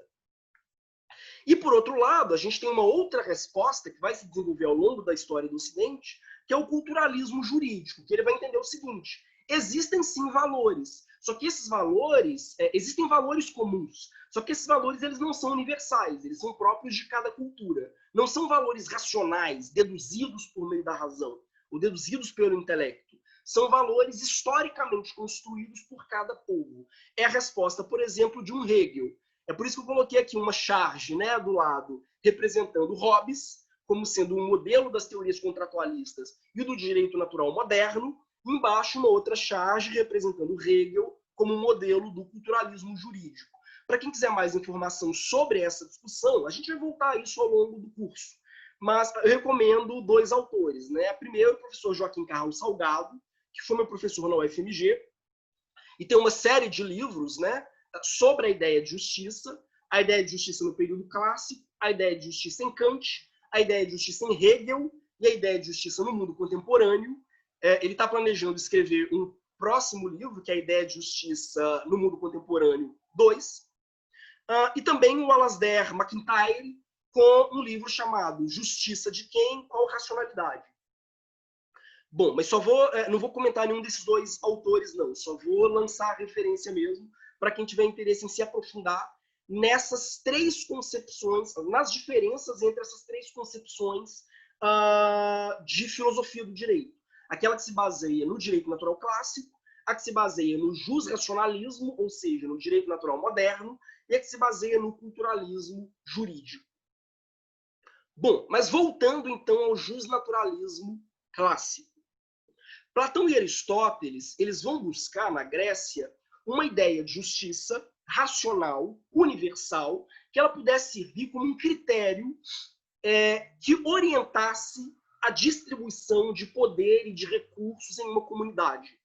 E, por outro lado, a gente tem uma outra resposta que vai se desenvolver ao longo da história do Ocidente, que é o culturalismo jurídico, que ele vai entender o seguinte: existem sim valores, só que esses valores, existem valores comuns, só que esses valores eles não são universais, eles são próprios de cada cultura. Não são valores racionais, deduzidos por meio da razão, ou deduzidos pelo intelecto. São valores historicamente construídos por cada povo. É a resposta, por exemplo, de um Hegel. É por isso que eu coloquei aqui uma charge, né, do lado, representando Hobbes, como sendo um modelo das teorias contratualistas e do direito natural moderno, e embaixo uma outra charge representando Hegel como um modelo do culturalismo jurídico. Para quem quiser mais informação sobre essa discussão, a gente vai voltar a isso ao longo do curso. Mas eu recomendo dois autores, né? Primeiro, o professor Joaquim Carlos Salgado, que foi meu professor na UFMG, e tem uma série de livros, né, sobre a ideia de justiça no período clássico, a ideia de justiça em Kant, a ideia de justiça em Hegel e a ideia de justiça no mundo contemporâneo. Ele está planejando escrever um próximo livro, que é a ideia de justiça no mundo contemporâneo 2, e também o Alasdair MacIntyre, com um livro chamado Justiça de Quem? Qual Racionalidade? Bom, mas não vou comentar nenhum desses dois autores, não. Só vou lançar a referência mesmo, para quem tiver interesse em se aprofundar nessas três concepções, nas diferenças entre essas três concepções de filosofia do direito. Aquela que se baseia no direito natural clássico, a que se baseia no jusracionalismo, ou seja, no direito natural moderno, e a que se baseia no culturalismo jurídico. Bom, mas voltando então ao jusnaturalismo clássico. Platão e Aristóteles, eles vão buscar na Grécia uma ideia de justiça racional, universal, que ela pudesse servir como um critério que orientasse a distribuição de poder e de recursos em uma comunidade.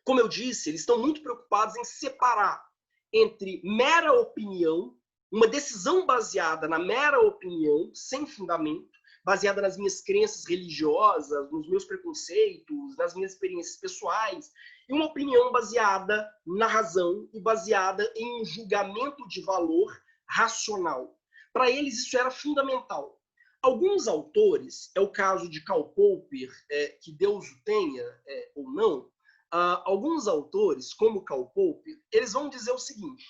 Como eu disse, eles estão muito preocupados em separar entre mera opinião, uma decisão baseada na mera opinião, sem fundamento, baseada nas minhas crenças religiosas, nos meus preconceitos, nas minhas experiências pessoais, e uma opinião baseada na razão e baseada em um julgamento de valor racional. Para eles, isso era fundamental. Alguns autores, é o caso de Karl Popper, que Deus o tenha ou não, alguns autores, como Karl Popper, eles vão dizer o seguinte: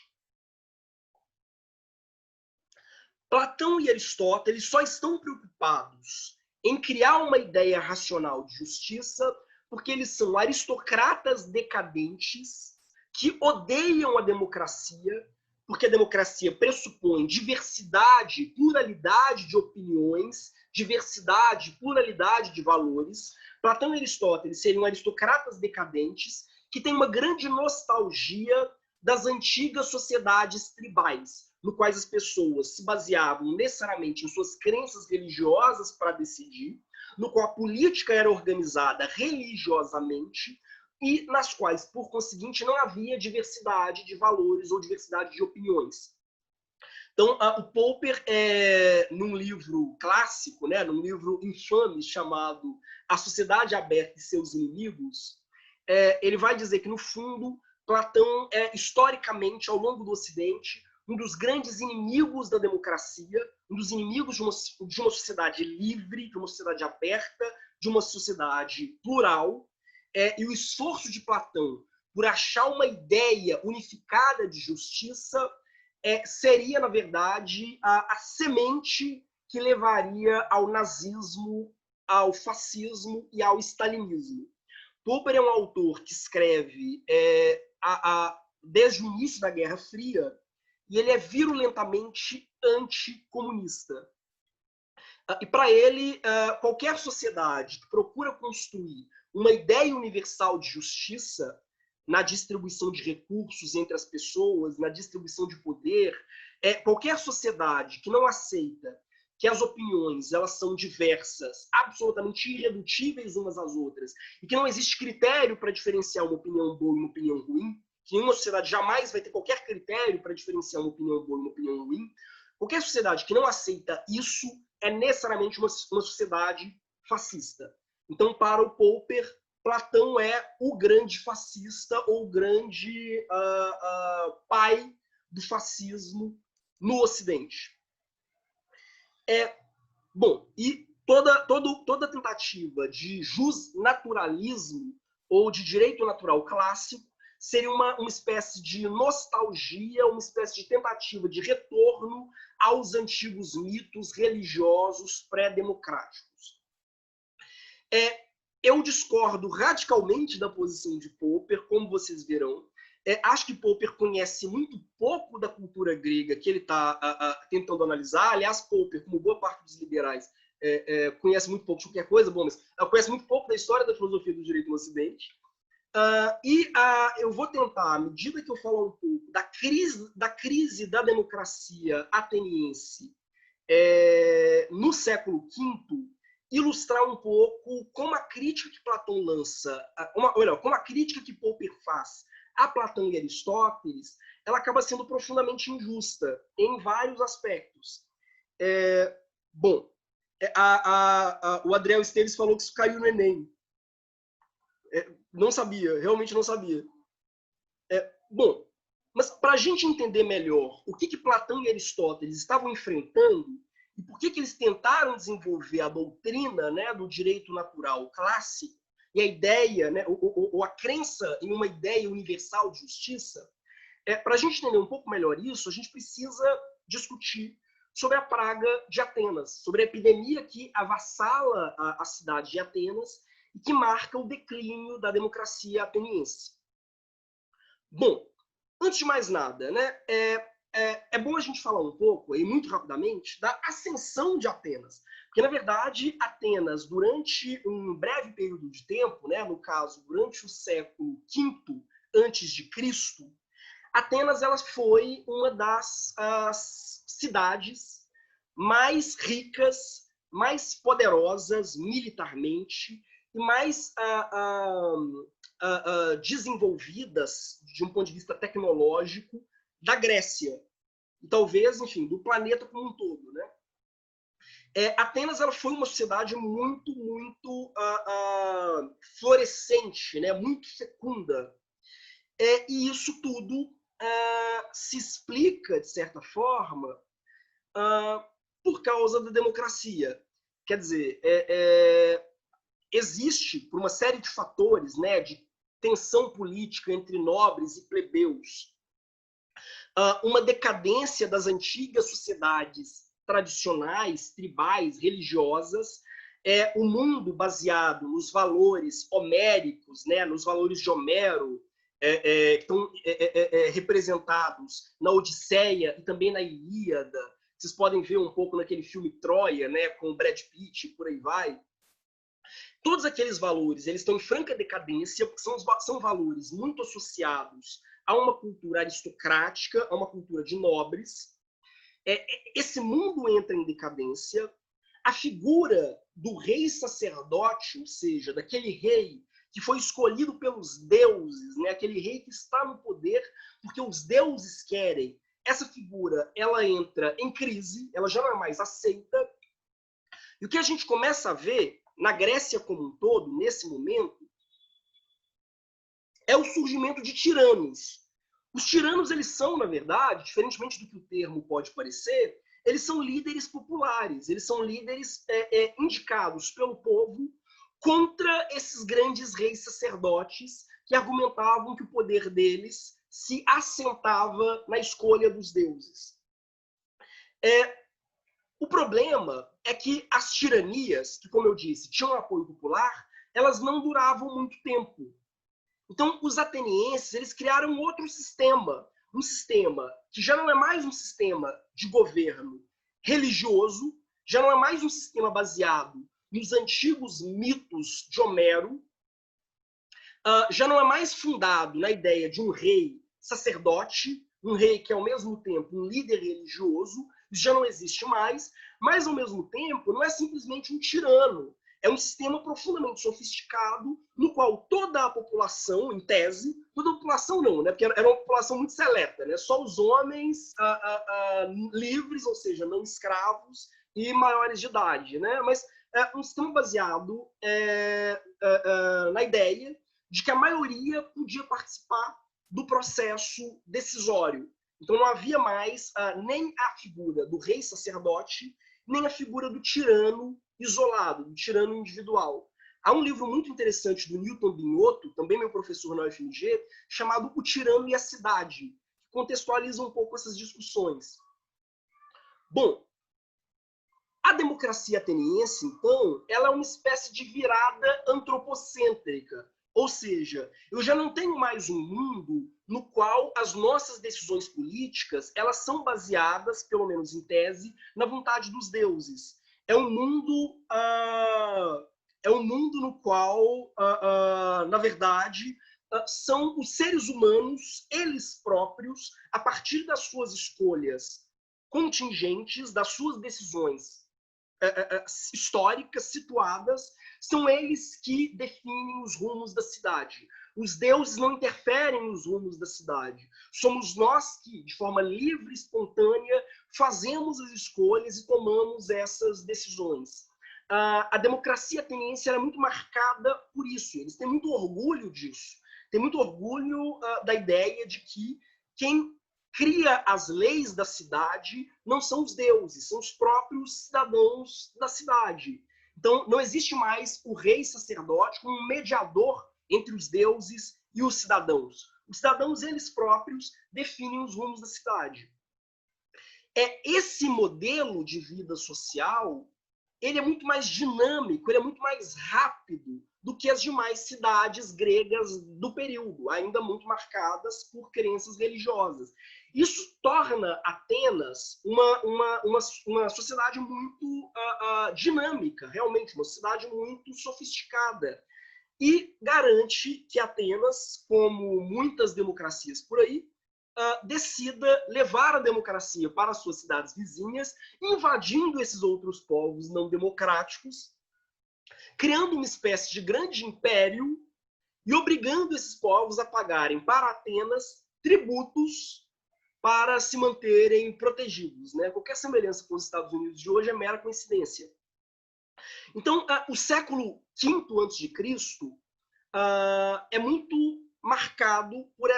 Platão e Aristóteles só estão preocupados em criar uma ideia racional de justiça porque eles são aristocratas decadentes que odeiam a democracia, porque a democracia pressupõe diversidade, pluralidade de opiniões, diversidade, pluralidade de valores. Platão e Aristóteles seriam aristocratas decadentes que têm uma grande nostalgia das antigas sociedades tribais, no quais as pessoas se baseavam necessariamente em suas crenças religiosas para decidir, no qual a política era organizada religiosamente e nas quais, por conseguinte, não havia diversidade de valores ou diversidade de opiniões. Então, o Popper, num livro clássico, né, num livro infame chamado A Sociedade Aberta e Seus Inimigos, ele vai dizer que, no fundo, Platão é, historicamente, ao longo do Ocidente, um dos grandes inimigos da democracia, um dos inimigos de uma sociedade livre, de uma sociedade aberta, de uma sociedade plural, e o esforço de Platão por achar uma ideia unificada de justiça seria, na verdade, a semente que levaria ao nazismo, ao fascismo e ao stalinismo. Popper é um autor que escreve desde o início da Guerra Fria, e ele é virulentamente anticomunista. E para ele, qualquer sociedade que procura construir uma ideia universal de justiça na distribuição de recursos entre as pessoas, na distribuição de poder, qualquer sociedade que não aceita que as opiniões elas são diversas, absolutamente irredutíveis umas às outras, e que não existe critério para diferenciar uma opinião boa e uma opinião ruim, que nenhuma sociedade jamais vai ter qualquer critério para diferenciar uma opinião boa e uma opinião ruim, qualquer sociedade que não aceita isso é necessariamente uma sociedade fascista. Então, para o Popper, Platão é o grande fascista ou o grande pai do fascismo no Ocidente. Bom, e toda tentativa de justnaturalismo ou de direito natural clássico seria uma espécie de nostalgia, uma espécie de tentativa de retorno aos antigos mitos religiosos pré-democráticos. Eu discordo radicalmente da posição de Popper, como vocês verão. Acho que Popper conhece muito pouco da cultura grega que ele está tentando analisar. Aliás, Popper, como boa parte dos liberais, conhece muito pouco de qualquer coisa, bom, mas conhece muito pouco da história da filosofia do direito no Ocidente. Eu vou tentar, à medida que eu falar um pouco da crise da democracia ateniense no século V, ilustrar um pouco como a crítica que Platão lança, como a crítica que Popper faz a Platão e Aristóteles, ela acaba sendo profundamente injusta em vários aspectos. Bom, o Adriel Esteves falou que isso caiu no Enem. Não sabia, realmente não sabia. Bom, mas para a gente entender melhor o que Platão e Aristóteles estavam enfrentando e por que eles tentaram desenvolver a doutrina, né, do direito natural clássico e a ideia, né, ou a crença em uma ideia universal de justiça, para a gente entender um pouco melhor isso, a gente precisa discutir sobre a praga de Atenas, sobre a epidemia que avassala a cidade de Atenas e que marca o declínio da democracia ateniense. Bom, antes de mais nada, né, é bom a gente falar um pouco, e muito rapidamente, da ascensão de Atenas. Porque, na verdade, Atenas, durante um breve período de tempo, né, no caso, durante o século V a.C., Atenas ela foi uma das cidades mais ricas, mais poderosas militarmente e mais desenvolvidas de um ponto de vista tecnológico da Grécia. E talvez, enfim, do planeta como um todo, né? Atenas ela foi uma sociedade muito florescente, né? Muito fecunda. E isso tudo se explica, de certa forma, por causa da democracia. Quer dizer, existe, por uma série de fatores, né, de tensão política entre nobres e plebeus, uma decadência das antigas sociedades tradicionais, tribais, religiosas, o mundo baseado nos valores homéricos, né, nos valores de Homero, que estão representados na Odisseia e também na Ilíada. Vocês podem ver um pouco naquele filme Troia, né, com o Brad Pitt e por aí vai. Todos aqueles valores eles estão em franca decadência, porque são valores muito associados a uma cultura aristocrática, a uma cultura de nobres. Esse mundo entra em decadência. A figura do rei sacerdote, ou seja, daquele rei que foi escolhido pelos deuses, né? Aquele rei que está no poder porque os deuses querem, essa figura ela entra em crise, ela já não é mais aceita. E o que a gente começa a ver na Grécia como um todo, nesse momento, é o surgimento de tiranos. Os tiranos, eles são, na verdade, diferentemente do que o termo pode parecer, eles são líderes populares, eles são líderes indicados pelo povo contra esses grandes reis sacerdotes que argumentavam que o poder deles se assentava na escolha dos deuses. O problema é que as tiranias, que, como eu disse, tinham apoio popular, elas não duravam muito tempo. Então, os atenienses eles criaram outro sistema, um sistema que já não é mais um sistema de governo religioso, já não é mais um sistema baseado nos antigos mitos de Homero, já não é mais fundado na ideia de um rei sacerdote, um rei que é ao mesmo tempo um líder religioso, isso já não existe mais, mas ao mesmo tempo não é simplesmente um tirano, é um sistema profundamente sofisticado, no qual toda a população, em tese, toda a população não, né? Porque era uma população muito seleta, né? Só os homens livres, ou seja, não escravos, e maiores de idade, né? Mas um sistema baseado na ideia de que a maioria podia participar do processo decisório. Então não havia mais nem a figura do rei sacerdote nem a figura do tirano isolado, do tirano individual. Há um livro muito interessante do Newton Binotto, também meu professor na UFMG, chamado O Tirano e a Cidade, que contextualiza um pouco essas discussões. Bom, a democracia ateniense, então, ela é uma espécie de virada antropocêntrica. Ou seja, eu já não tenho mais um mundo no qual as nossas decisões políticas elas são baseadas, pelo menos em tese, na vontade dos deuses. É um mundo, no qual, na verdade, são os seres humanos, eles próprios, a partir das suas escolhas contingentes, das suas decisões históricas situadas, são eles que definem os rumos da cidade. Os deuses não interferem nos rumos da cidade. Somos nós que, de forma livre e espontânea, fazemos as escolhas e tomamos essas decisões. A democracia ateniense era muito marcada por isso. Eles têm muito orgulho disso. Têm muito orgulho da ideia de que quem cria as leis da cidade não são os deuses, são os próprios cidadãos da cidade. Então, não existe mais o rei sacerdote como um mediador entre os deuses e os cidadãos. Os cidadãos, eles próprios, definem os rumos da cidade. Esse modelo de vida social, ele é muito mais dinâmico, ele é muito mais rápido do que as demais cidades gregas do período, ainda muito marcadas por crenças religiosas. Isso torna Atenas uma sociedade muito dinâmica, realmente, uma sociedade muito sofisticada. E garante que Atenas, como muitas democracias por aí, decida levar a democracia para as suas cidades vizinhas, invadindo esses outros povos não democráticos, criando uma espécie de grande império e obrigando esses povos a pagarem para Atenas tributos para se manterem protegidos. Né? Qualquer semelhança com os Estados Unidos de hoje é mera coincidência. Então, o século V a.C. É muito marcado por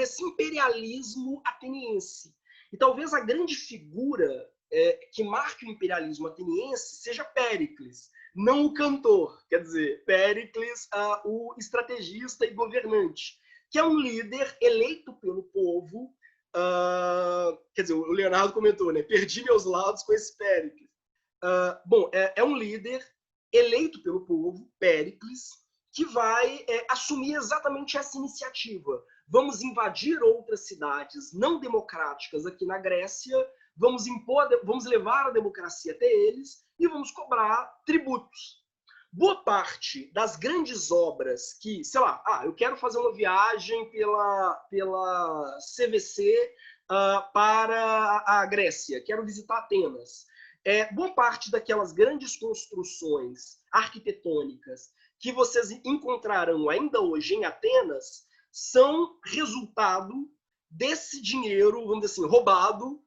esse imperialismo ateniense. E talvez a grande figura que marque o imperialismo ateniense seja Péricles, não o cantor, quer dizer, Péricles, o estrategista e governante, que é um líder eleito pelo povo. Quer dizer, o Leonardo comentou, né? Perdi meus lados com esse Péricles. Bom, é um líder eleito pelo povo, Péricles, que vai assumir exatamente essa iniciativa. Vamos invadir outras cidades não democráticas aqui na Grécia, vamos levar a democracia até eles e vamos cobrar tributos. Boa parte das grandes obras que, sei lá, eu quero fazer uma viagem pela CVC para a Grécia, quero visitar Atenas. Boa parte daquelas grandes construções arquitetônicas que vocês encontrarão ainda hoje em Atenas são resultado desse dinheiro, vamos dizer assim, roubado,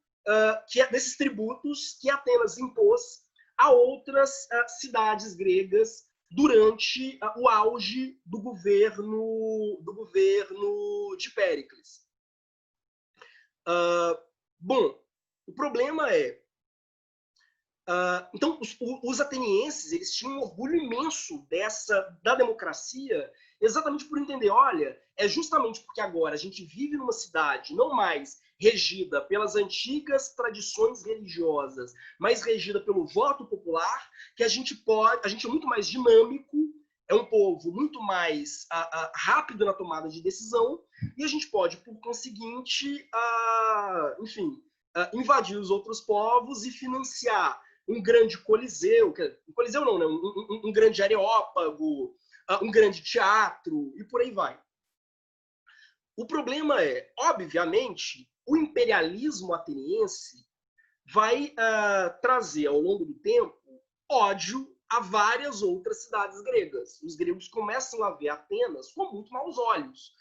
desses tributos que Atenas impôs a outras cidades gregas durante o auge do governo de Péricles. Bom, o problema então, os atenienses eles tinham um orgulho imenso da democracia, exatamente por entender, olha, é justamente porque agora a gente vive numa cidade não mais regida pelas antigas tradições religiosas, mas regida pelo voto popular, que a gente é muito mais dinâmico, é um povo muito mais rápido na tomada de decisão, e a gente pode, por conseguinte, invadir os outros povos e financiar um grande coliseu, coliseu não, né? um grande areópago, um grande teatro, e por aí vai. O problema obviamente, o imperialismo ateniense vai trazer, ao longo do tempo, ódio a várias outras cidades gregas. Os gregos começam a ver Atenas com muito maus olhos.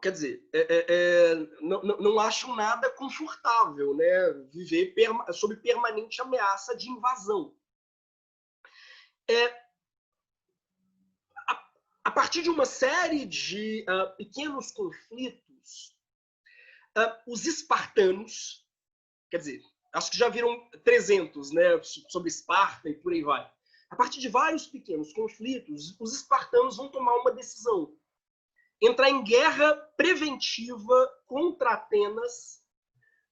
Quer dizer, não acham nada confortável, né? Viver sob permanente ameaça de invasão. A partir de uma série de pequenos conflitos, Os espartanos, quer dizer, acho que já viram 300, né, sobre Esparta e por aí vai. A partir de vários pequenos conflitos, os espartanos vão tomar uma decisão: entrar em guerra preventiva contra Atenas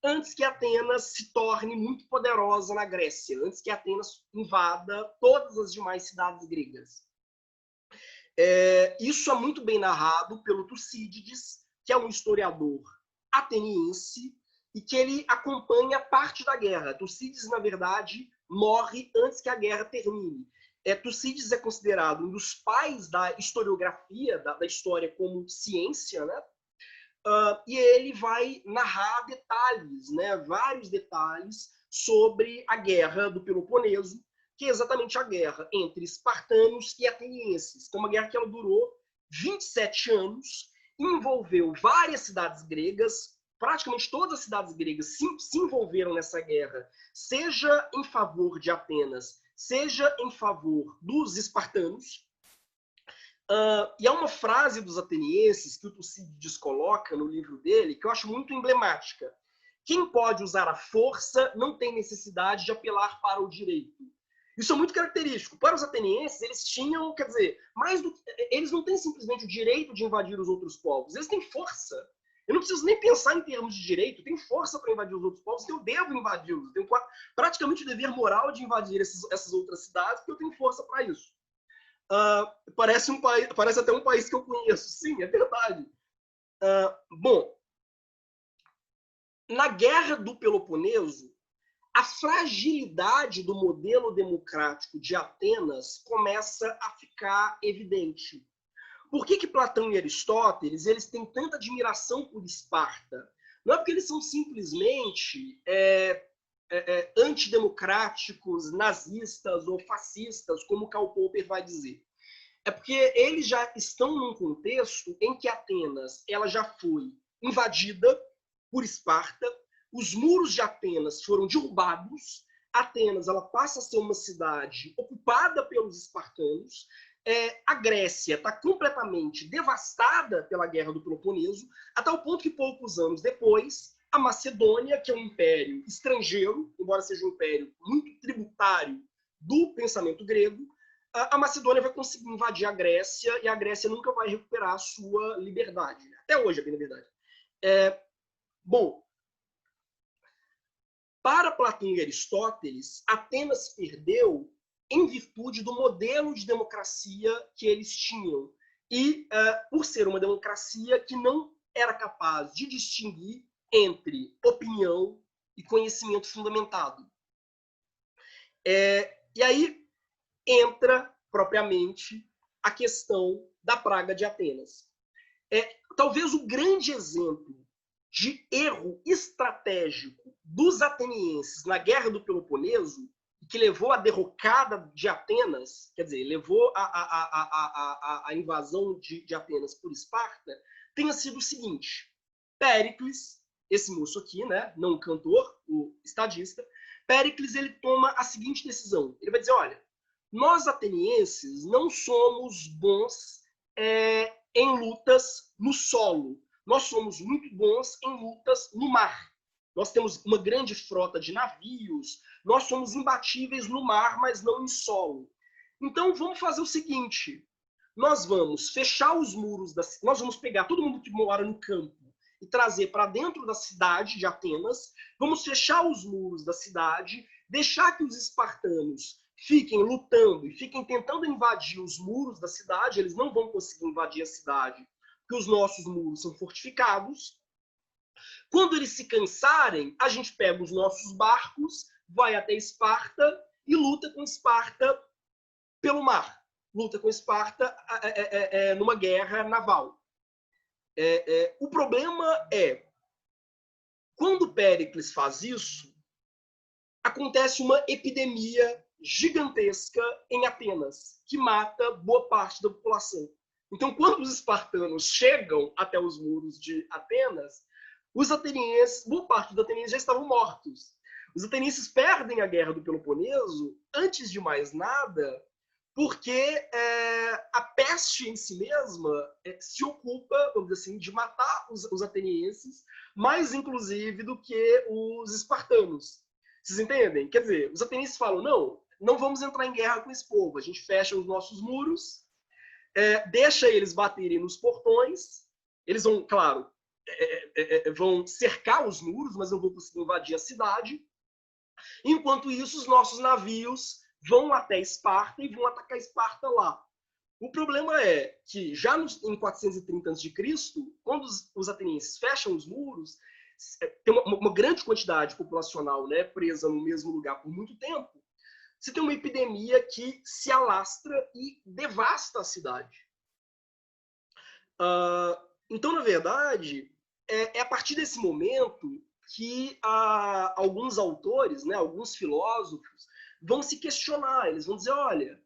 antes que Atenas se torne muito poderosa na Grécia, antes que Atenas invada todas as demais cidades gregas. Isso é muito bem narrado pelo Tucídides, que é um historiador ateniense e que ele acompanha parte da guerra. Tucídides, na verdade, morre antes que a guerra termine. Tucídides é considerado um dos pais da historiografia, da história como ciência, né? E ele vai narrar detalhes, né? Vários detalhes sobre a guerra do Peloponeso, que é exatamente a guerra entre espartanos e atenienses. Então, uma guerra que ela durou 27 anos, envolveu várias cidades gregas, praticamente todas as cidades gregas se envolveram nessa guerra, seja em favor de Atenas, seja em favor dos espartanos. E há uma frase dos atenienses que o Tucídides coloca no livro dele, que eu acho muito emblemática. Quem pode usar a força não tem necessidade de apelar para o direito. Isso é muito característico. Para os atenienses, eles tinham, quer dizer, mais do que, eles não têm simplesmente o direito de invadir os outros povos, eles têm força. Eu não preciso nem pensar em termos de direito, eu tenho força para invadir os outros povos, então eu devo invadi-los. Eu tenho praticamente o dever moral de invadir essas outras cidades, porque eu tenho força para isso. Parece até um país que eu conheço. Sim, é verdade. Bom, na Guerra do Peloponeso, a fragilidade do modelo democrático de Atenas começa a ficar evidente. Por que Platão e Aristóteles eles têm tanta admiração por Esparta? Não é porque eles são simplesmente antidemocráticos, nazistas ou fascistas, como Karl Popper vai dizer. É porque eles já estão num contexto em que Atenas ela já foi invadida por Esparta, os muros de Atenas foram derrubados, Atenas ela passa a ser uma cidade ocupada pelos espartanos, a Grécia está completamente devastada pela Guerra do Peloponeso, a tal ponto que poucos anos depois, a Macedônia, que é um império estrangeiro, embora seja um império muito tributário do pensamento grego, a Macedônia vai conseguir invadir a Grécia e a Grécia nunca vai recuperar a sua liberdade. Até hoje, a liberdade. Bom, para Platão e Aristóteles, Atenas perdeu em virtude do modelo de democracia que eles tinham e por ser uma democracia que não era capaz de distinguir entre opinião e conhecimento fundamentado. E aí entra propriamente a questão da Praga de Atenas. Talvez o grande exemplo de erro estratégico dos atenienses na Guerra do Peloponeso, que levou à derrocada de Atenas, quer dizer, levou à invasão de Atenas por Esparta, tenha sido o seguinte: Péricles, esse moço aqui, né, não o cantor, o estadista, Péricles ele toma a seguinte decisão. Ele vai dizer, olha, nós atenienses não somos bons em lutas no solo. Nós somos muito bons em lutas no mar. Nós temos uma grande frota de navios, nós somos imbatíveis no mar, mas não em solo. Então vamos fazer o seguinte, nós vamos fechar os muros, nós vamos pegar todo mundo que mora no campo e trazer para dentro da cidade de Atenas, vamos fechar os muros da cidade, deixar que os espartanos fiquem lutando e fiquem tentando invadir os muros da cidade, eles não vão conseguir invadir a cidade, porque os nossos muros são fortificados. Quando eles se cansarem, a gente pega os nossos barcos, vai até Esparta e luta com Esparta pelo mar. Luta com Esparta numa guerra naval. O problema é, quando Péricles faz isso, acontece uma epidemia gigantesca em Atenas, que mata boa parte da população. Então, quando os espartanos chegam até os muros de Atenas, os atenienses, boa parte dos atenienses já estavam mortos. Os atenienses perdem a Guerra do Peloponeso, antes de mais nada, porque a peste em si mesma se ocupa, vamos dizer assim, de matar os atenienses, mais inclusive do que os espartanos. Vocês entendem? Quer dizer, os atenienses falam, não vamos entrar em guerra com esse povo, a gente fecha os nossos muros, deixa eles baterem nos portões, eles vão, claro, vão cercar os muros, mas não vão conseguir invadir a cidade. Enquanto isso, os nossos navios vão até Esparta e vão atacar Esparta lá. O problema é que já em 430 a.C., quando os atenienses fecham os muros, tem uma grande quantidade populacional, né, presa no mesmo lugar por muito tempo, você tem uma epidemia que se alastra e devasta a cidade. Então, na verdade, é a partir desse momento que alguns autores, né, alguns filósofos, vão se questionar. Eles vão dizer, olha,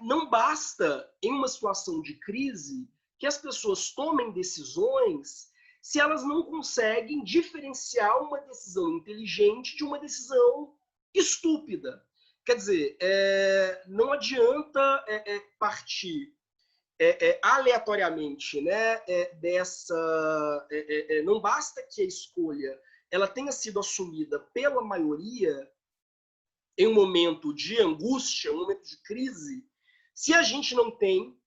não basta, em uma situação de crise, que as pessoas tomem decisões se elas não conseguem diferenciar uma decisão inteligente de uma decisão estúpida. Quer dizer, não adianta partir aleatoriamente, né, não basta que a escolha ela tenha sido assumida pela maioria em um momento de angústia, um momento de crise, se a gente não tem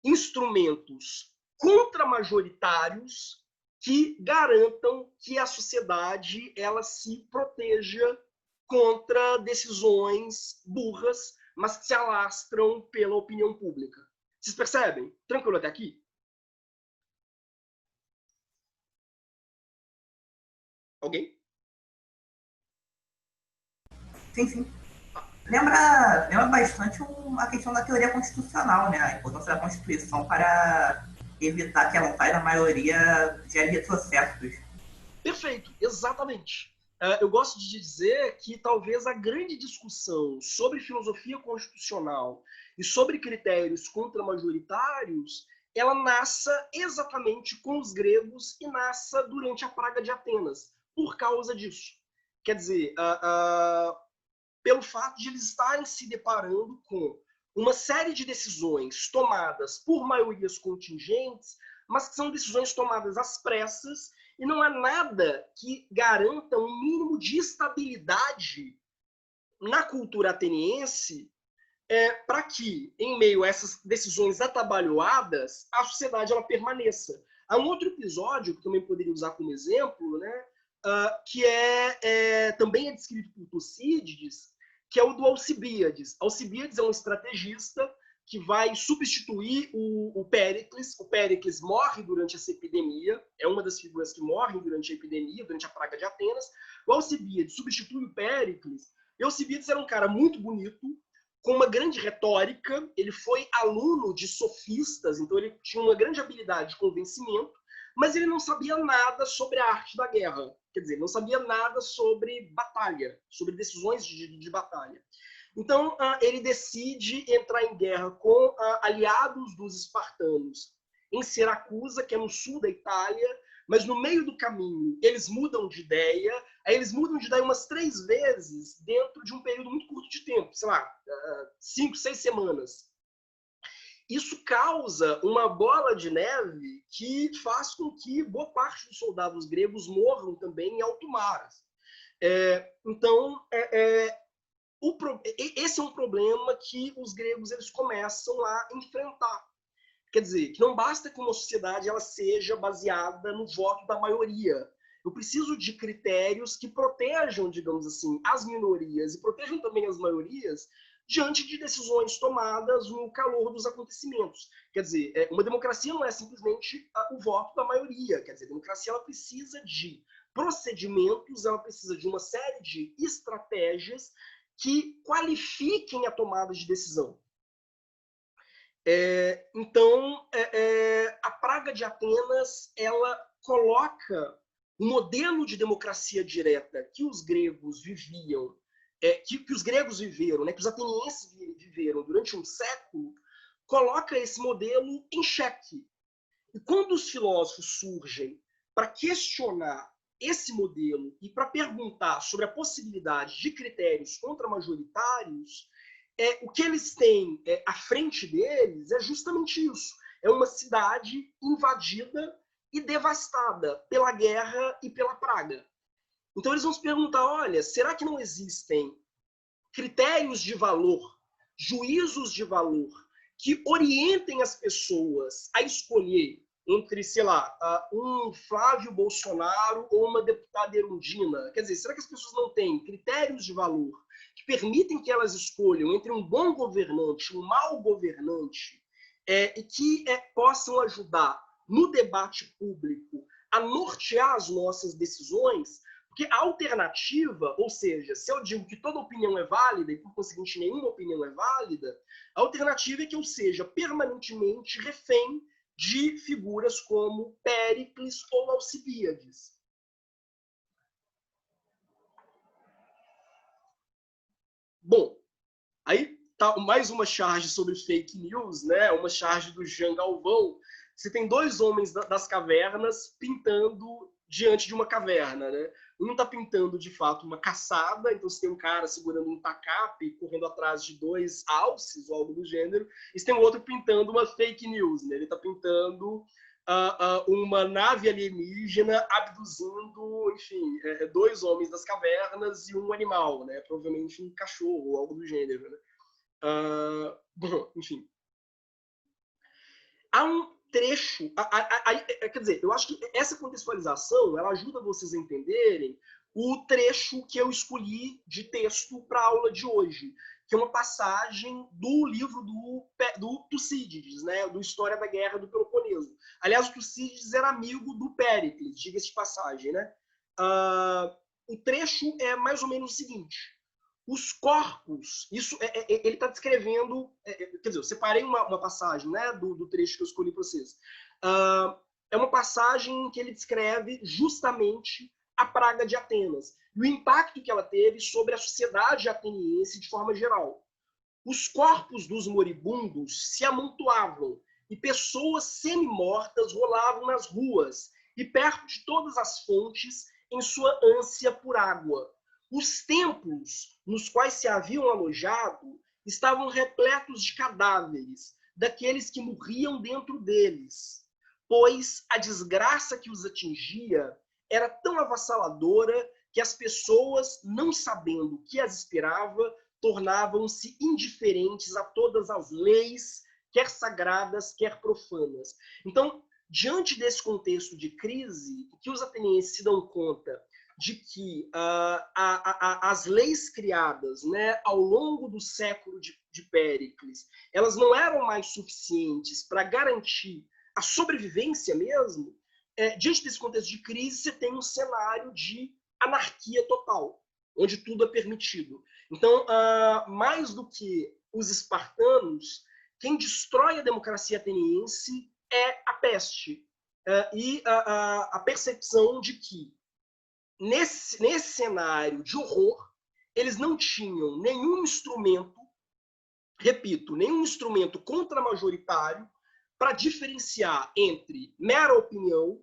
instrumentos contramajoritários que garantam que a sociedade ela se proteja contra decisões burras, mas que se alastram pela opinião pública. Vocês percebem? Tranquilo até aqui? Alguém? Sim. Lembra bastante a questão da teoria constitucional, né? A importância da Constituição para evitar que a vontade da maioria gere retrocessos. Perfeito, exatamente. Eu gosto de dizer que talvez a grande discussão sobre filosofia constitucional e sobre critérios contramajoritários, ela nasça exatamente com os gregos e nasça durante a Praga de Atenas, por causa disso. Quer dizer, pelo fato de eles estarem se deparando com uma série de decisões tomadas por maiorias contingentes, mas que são decisões tomadas às pressas, e não há nada que garanta um mínimo de estabilidade na cultura ateniense para que, em meio a essas decisões atabalhoadas, a sociedade ela permaneça. Há um outro episódio, que também poderia usar como exemplo, né, que também é descrito por Tucídides, que é o do Alcibíades. Alcibíades é um estrategista que vai substituir o Péricles. O Péricles morre durante essa epidemia, é uma das figuras que morrem durante a epidemia, durante a Praga de Atenas. O Alcibíades substitui o Péricles, e o Alcibíades era um cara muito bonito, com uma grande retórica, ele foi aluno de sofistas, então ele tinha uma grande habilidade de convencimento, mas ele não sabia nada sobre a arte da guerra. Quer dizer, não sabia nada sobre batalha, sobre decisões de batalha. Então, ele decide entrar em guerra com aliados dos espartanos em Siracusa, que é no sul da Itália, mas no meio do caminho eles mudam de ideia, aí eles mudam de ideia umas 3 vezes dentro de um período muito curto de tempo, sei lá, 5, 6 semanas. Isso causa uma bola de neve que faz com que boa parte dos soldados gregos morram também em alto mar. Então, esse é um problema que os gregos eles começam a enfrentar. Quer dizer, que não basta que uma sociedade ela seja baseada no voto da maioria. Eu preciso de critérios que protejam, digamos assim, as minorias e protejam também as maiorias diante de decisões tomadas no calor dos acontecimentos. Quer dizer, uma democracia não é simplesmente o voto da maioria. Quer dizer, a democracia ela precisa de procedimentos, ela precisa de uma série de estratégias que qualifiquem a tomada de decisão. Então, a Praga de Atenas ela coloca o modelo de democracia direta que os gregos viviam, que os gregos viveram, né, que os atenienses viveram durante um século, coloca esse modelo em xeque. E quando os filósofos surgem para questionar esse modelo e para perguntar sobre a possibilidade de critérios contramajoritários, o que eles têm à frente deles é justamente isso. É uma cidade invadida e devastada pela guerra e pela praga. Então eles vão se perguntar, olha, será que não existem critérios de valor, juízos de valor, que orientem as pessoas a escolher entre, sei lá, um Flávio Bolsonaro ou uma deputada Erundina? Quer dizer, será que as pessoas não têm critérios de valor que permitem que elas escolham entre um bom governante e um mau governante, e que possam ajudar no debate público a nortear as nossas decisões? Porque a alternativa, ou seja, se eu digo que toda opinião é válida e, por conseguinte, nenhuma opinião é válida, a alternativa é que eu seja permanentemente refém de figuras como Péricles ou Alcibíades. Bom, aí tá mais uma charge sobre fake news, né? Uma charge do Jean Galvão. Você tem dois homens das cavernas pintando diante de uma caverna, né? Um está pintando, de fato, uma caçada, então você tem um cara segurando um tacape, correndo atrás de dois alces, ou algo do gênero, e você tem o outro pintando uma fake news, né? Ele está pintando uma nave alienígena abduzindo, enfim, dois homens das cavernas e um animal, né? Provavelmente um cachorro, ou algo do gênero, né? Bom, enfim. Há um trecho, quer dizer, eu acho que essa contextualização ela ajuda vocês a entenderem o trecho que eu escolhi de texto para a aula de hoje, que é uma passagem do livro do Tucídides, né, do História da Guerra do Peloponeso. Aliás, o Tucídides era amigo do Péricles, diga-se de passagem, né? O trecho é mais ou menos o seguinte: os corpos, isso ele está descrevendo, quer dizer, eu separei uma passagem, né, do trecho que eu escolhi para vocês. É uma passagem em que ele descreve justamente a praga de Atenas e o impacto que ela teve sobre a sociedade ateniense de forma geral. Os corpos dos moribundos se amontoavam e pessoas semi-mortas rolavam nas ruas e perto de todas as fontes em sua ânsia por água. Os templos nos quais se haviam alojado estavam repletos de cadáveres daqueles que morriam dentro deles, pois a desgraça que os atingia era tão avassaladora que as pessoas, não sabendo o que as esperava, tornavam-se indiferentes a todas as leis, quer sagradas, quer profanas. Então, diante desse contexto de crise, que os atenienses se dão conta de que as leis criadas, né, ao longo do século de Péricles, elas não eram mais suficientes para garantir a sobrevivência mesmo, diante desse contexto de crise, você tem um cenário de anarquia total, onde tudo é permitido. Então, mais do que os espartanos, quem destrói a democracia ateniense é a peste e a percepção de que nesse cenário de horror, eles não tinham nenhum instrumento, repito, nenhum instrumento contra-majoritário para diferenciar entre mera opinião,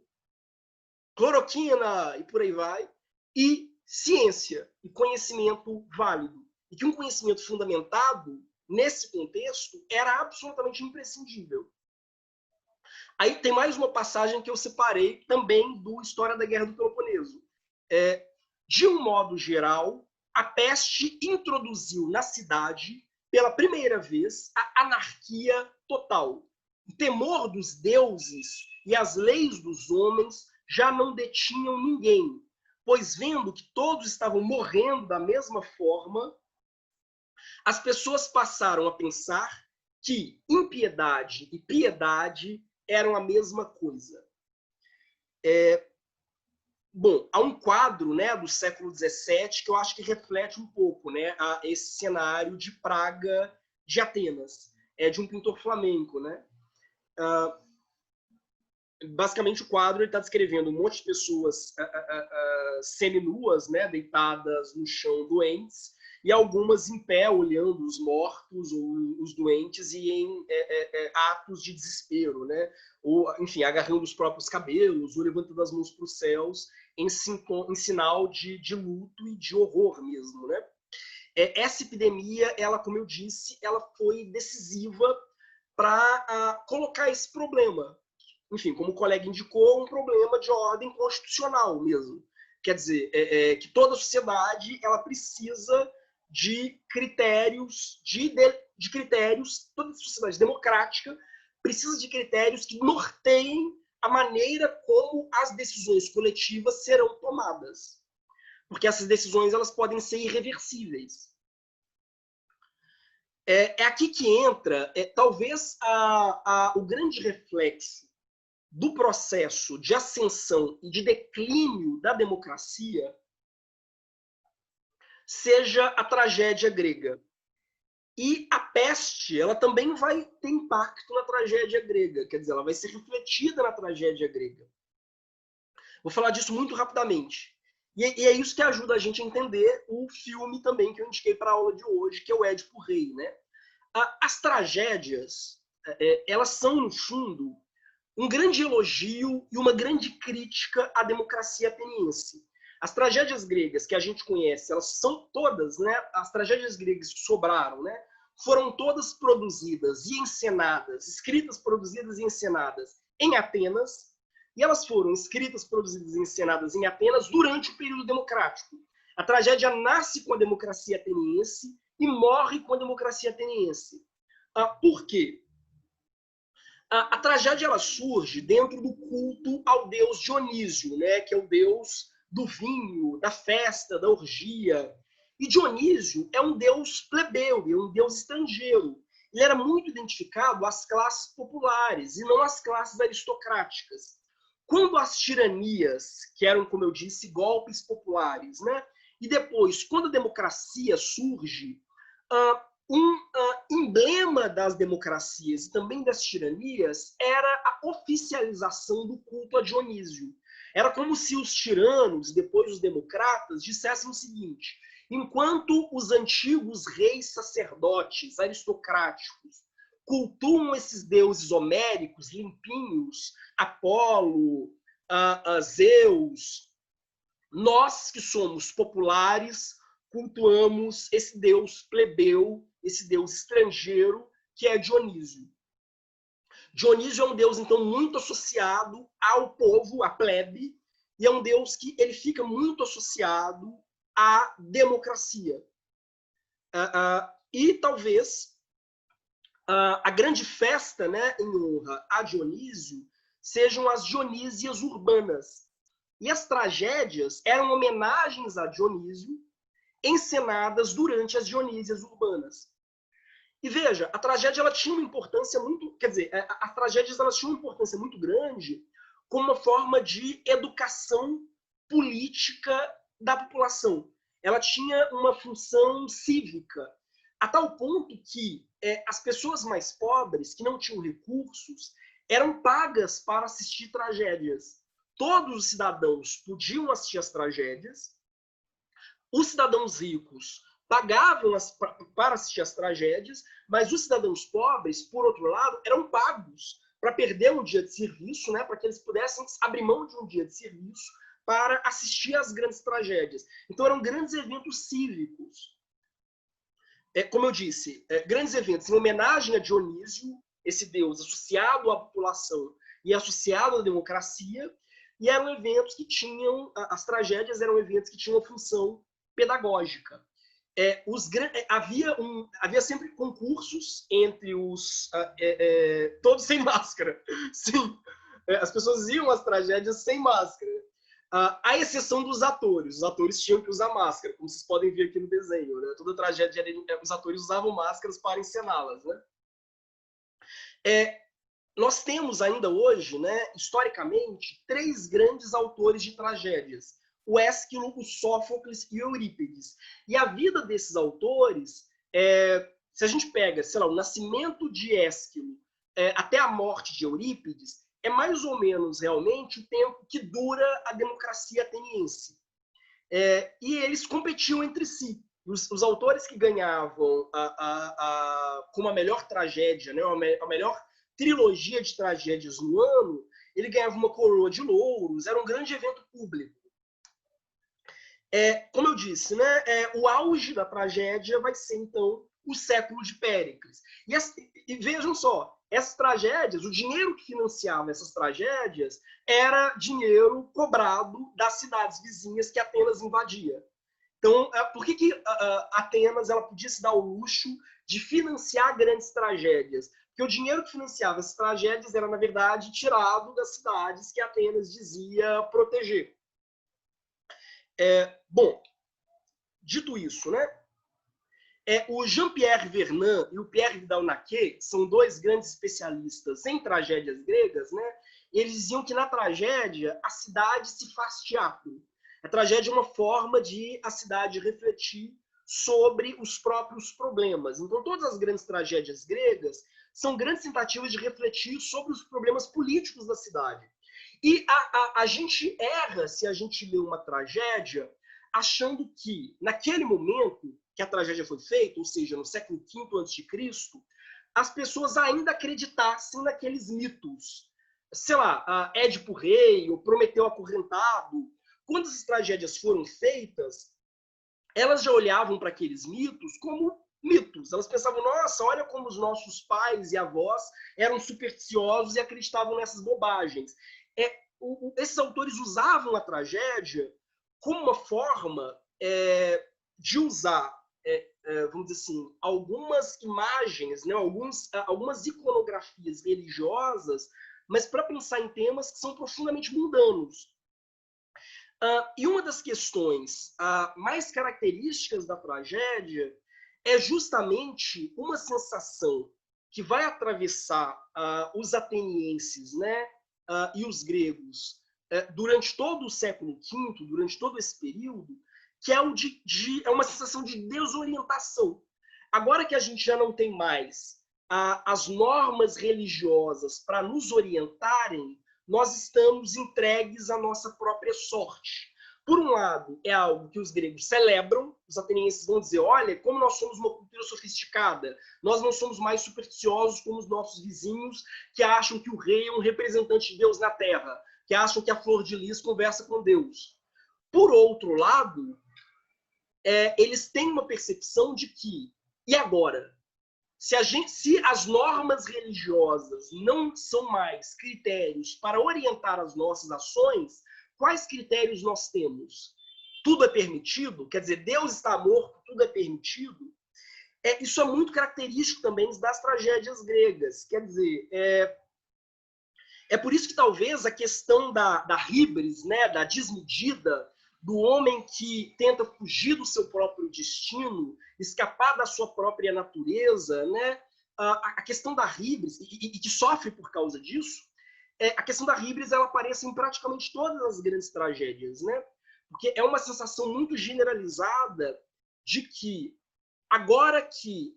cloroquina e por aí vai, e ciência e conhecimento válido. E que um conhecimento fundamentado, nesse contexto, era absolutamente imprescindível. Aí tem mais uma passagem que eu separei também do História da Guerra do Peloponeso. De um modo geral, a peste introduziu na cidade, pela primeira vez, a anarquia total. O temor dos deuses e as leis dos homens já não detinham ninguém, pois vendo que todos estavam morrendo da mesma forma, as pessoas passaram a pensar que impiedade e piedade eram a mesma coisa. Bom, há um quadro, né, do século XVII que eu acho que reflete um pouco, né, esse cenário de praga de Atenas, de um pintor flamenco, né? Basicamente o quadro está descrevendo um monte de pessoas seminuas, né, deitadas no chão, doentes, e algumas em pé olhando os mortos ou os doentes e em atos de desespero, né? Ou, enfim, agarrando os próprios cabelos ou levantando as mãos para os céus em sinal de luto e de horror mesmo, né? Essa epidemia, ela, como eu disse, ela foi decisiva para colocar esse problema. Enfim, como o colega indicou, um problema de ordem constitucional mesmo. Quer dizer, que toda sociedade ela precisa de critérios, de critérios, toda sociedade democrática precisa de critérios que norteiem a maneira como as decisões coletivas serão tomadas. Porque essas decisões elas podem ser irreversíveis. É aqui que entra, talvez, o grande reflexo do processo de ascensão e de declínio da democracia seja a tragédia grega. E a peste, ela também vai ter impacto na tragédia grega, quer dizer, ela vai ser refletida na tragédia grega. Vou falar disso muito rapidamente. E é isso que ajuda a gente a entender o filme também que eu indiquei para a aula de hoje, que é o Édipo Rei, né? As tragédias, elas são, no fundo, um grande elogio e uma grande crítica à democracia ateniense. As tragédias gregas que a gente conhece, elas são todas, né? As tragédias gregas que sobraram, né? Foram todas produzidas e encenadas, escritas, produzidas e encenadas em Atenas, e elas foram escritas, produzidas e encenadas em Atenas durante o período democrático. A tragédia nasce com a democracia ateniense e morre com a democracia ateniense. Por quê? A tragédia ela surge dentro do culto ao deus Dionísio, né, que é o deus do vinho, da festa, da orgia. E Dionísio é um deus plebeu, é um deus estrangeiro. Ele era muito identificado às classes populares e não às classes aristocráticas. Quando as tiranias, que eram, como eu disse, golpes populares, né, e depois, quando a democracia surge, um emblema das democracias e também das tiranias era a oficialização do culto a Dionísio. Era como se os tiranos, depois os democratas, dissessem o seguinte: enquanto os antigos reis sacerdotes aristocráticos cultuam esses deuses homéricos, limpinhos, Apolo, Zeus, nós que somos populares cultuamos esse deus plebeu, esse deus estrangeiro, que é Dionísio. Dionísio é um deus, então, muito associado ao povo, à plebe, e é um deus que ele fica muito associado à democracia. E talvez a grande festa, né, em honra a Dionísio sejam as Dionísias urbanas. E as tragédias eram homenagens a Dionísio, encenadas durante as Dionísias urbanas. E veja, a tragédia ela tinha uma importância muito, quer dizer, as tragédias elas tinham uma importância muito grande como uma forma de educação política da população. Ela tinha uma função cívica, a tal ponto que as pessoas mais pobres, que não tinham recursos, eram pagas para assistir tragédias. Todos os cidadãos podiam assistir as tragédias. Os cidadãos ricos pagavam para assistir as tragédias, mas os cidadãos pobres, por outro lado, eram pagos para perder um dia de serviço, né, para que eles pudessem abrir mão de um dia de serviço para assistir às grandes tragédias. Então, eram grandes eventos cívicos. Como eu disse, grandes eventos em homenagem a Dionísio, esse deus associado à população e associado à democracia, e eram eventos que tinham, as tragédias eram eventos que tinham função pedagógica. Havia sempre concursos entre os... todos sem máscara. Sim, as pessoas iam às tragédias sem máscara. À exceção dos atores. Os atores tinham que usar máscara, como vocês podem ver aqui no desenho. Né? Toda tragédia, os atores usavam máscaras para encená-las. Né? Nós temos ainda hoje, né, historicamente, 3 grandes autores de tragédias: o Ésquilo, o Sófocles e o Eurípides. E a vida desses autores, se a gente pega, sei lá, o nascimento de Ésquilo até a morte de Eurípides, é mais ou menos realmente o tempo que dura a democracia ateniense. E eles competiam entre si. Os autores que ganhavam com a melhor tragédia, né, a melhor trilogia de tragédias no ano, ele ganhava uma coroa de louros, era um grande evento público. Como eu disse, né, o auge da tragédia vai ser, então, o século de Péricles. E vejam só, essas tragédias, o dinheiro que financiava essas tragédias era dinheiro cobrado das cidades vizinhas que Atenas invadia. Então, por que Atenas ela podia se dar o luxo de financiar grandes tragédias? Porque o dinheiro que financiava essas tragédias era, na verdade, tirado das cidades que Atenas dizia proteger. Bom, dito isso, né? O Jean-Pierre Vernant e o Pierre Vidal-Naquet, que são dois grandes especialistas em tragédias gregas, né? Eles diziam que na tragédia a cidade se faz teatro. A tragédia é uma forma de a cidade refletir sobre os próprios problemas. Então, todas as grandes tragédias gregas são grandes tentativas de refletir sobre os problemas políticos da cidade. E a gente erra se a gente lê uma tragédia achando que, naquele momento que a tragédia foi feita, ou seja, no século V a.C., as pessoas ainda acreditassem naqueles mitos. Sei lá, Édipo Rei, ou Prometeu Acorrentado. Quando essas tragédias foram feitas, elas já olhavam para aqueles mitos como mitos. Elas pensavam, nossa, olha como os nossos pais e avós eram supersticiosos e acreditavam nessas bobagens. Esses autores usavam a tragédia como uma forma de usar, vamos dizer assim, algumas imagens, né, algumas iconografias religiosas, mas para pensar em temas que são profundamente mundanos. E uma das questões mais características da tragédia é justamente uma sensação que vai atravessar os atenienses, né, e os gregos durante todo o século V, durante todo esse período, que é uma sensação de desorientação. Agora que a gente já não tem mais as normas religiosas para nos orientarem, nós estamos entregues à nossa própria sorte. Por um lado, é algo que os gregos celebram, os atenienses vão dizer, olha, como nós somos uma cultura sofisticada, nós não somos mais supersticiosos como os nossos vizinhos, que acham que o rei é um representante de Deus na terra, que acham que a flor de lis conversa com Deus. Por outro lado, eles têm uma percepção de que, e agora? Se as normas religiosas não são mais critérios para orientar as nossas ações, quais critérios nós temos? Tudo é permitido? Quer dizer, Deus está morto, tudo é permitido? Isso é muito característico também das tragédias gregas. Quer dizer, é por isso que talvez a questão da híbris, né, da desmedida, do homem que tenta fugir do seu próprio destino, escapar da sua própria natureza, né? A questão da híbris, e que sofre por causa disso, a questão da híbris ela aparece em praticamente todas as grandes tragédias, né? Porque é uma sensação muito generalizada de que agora que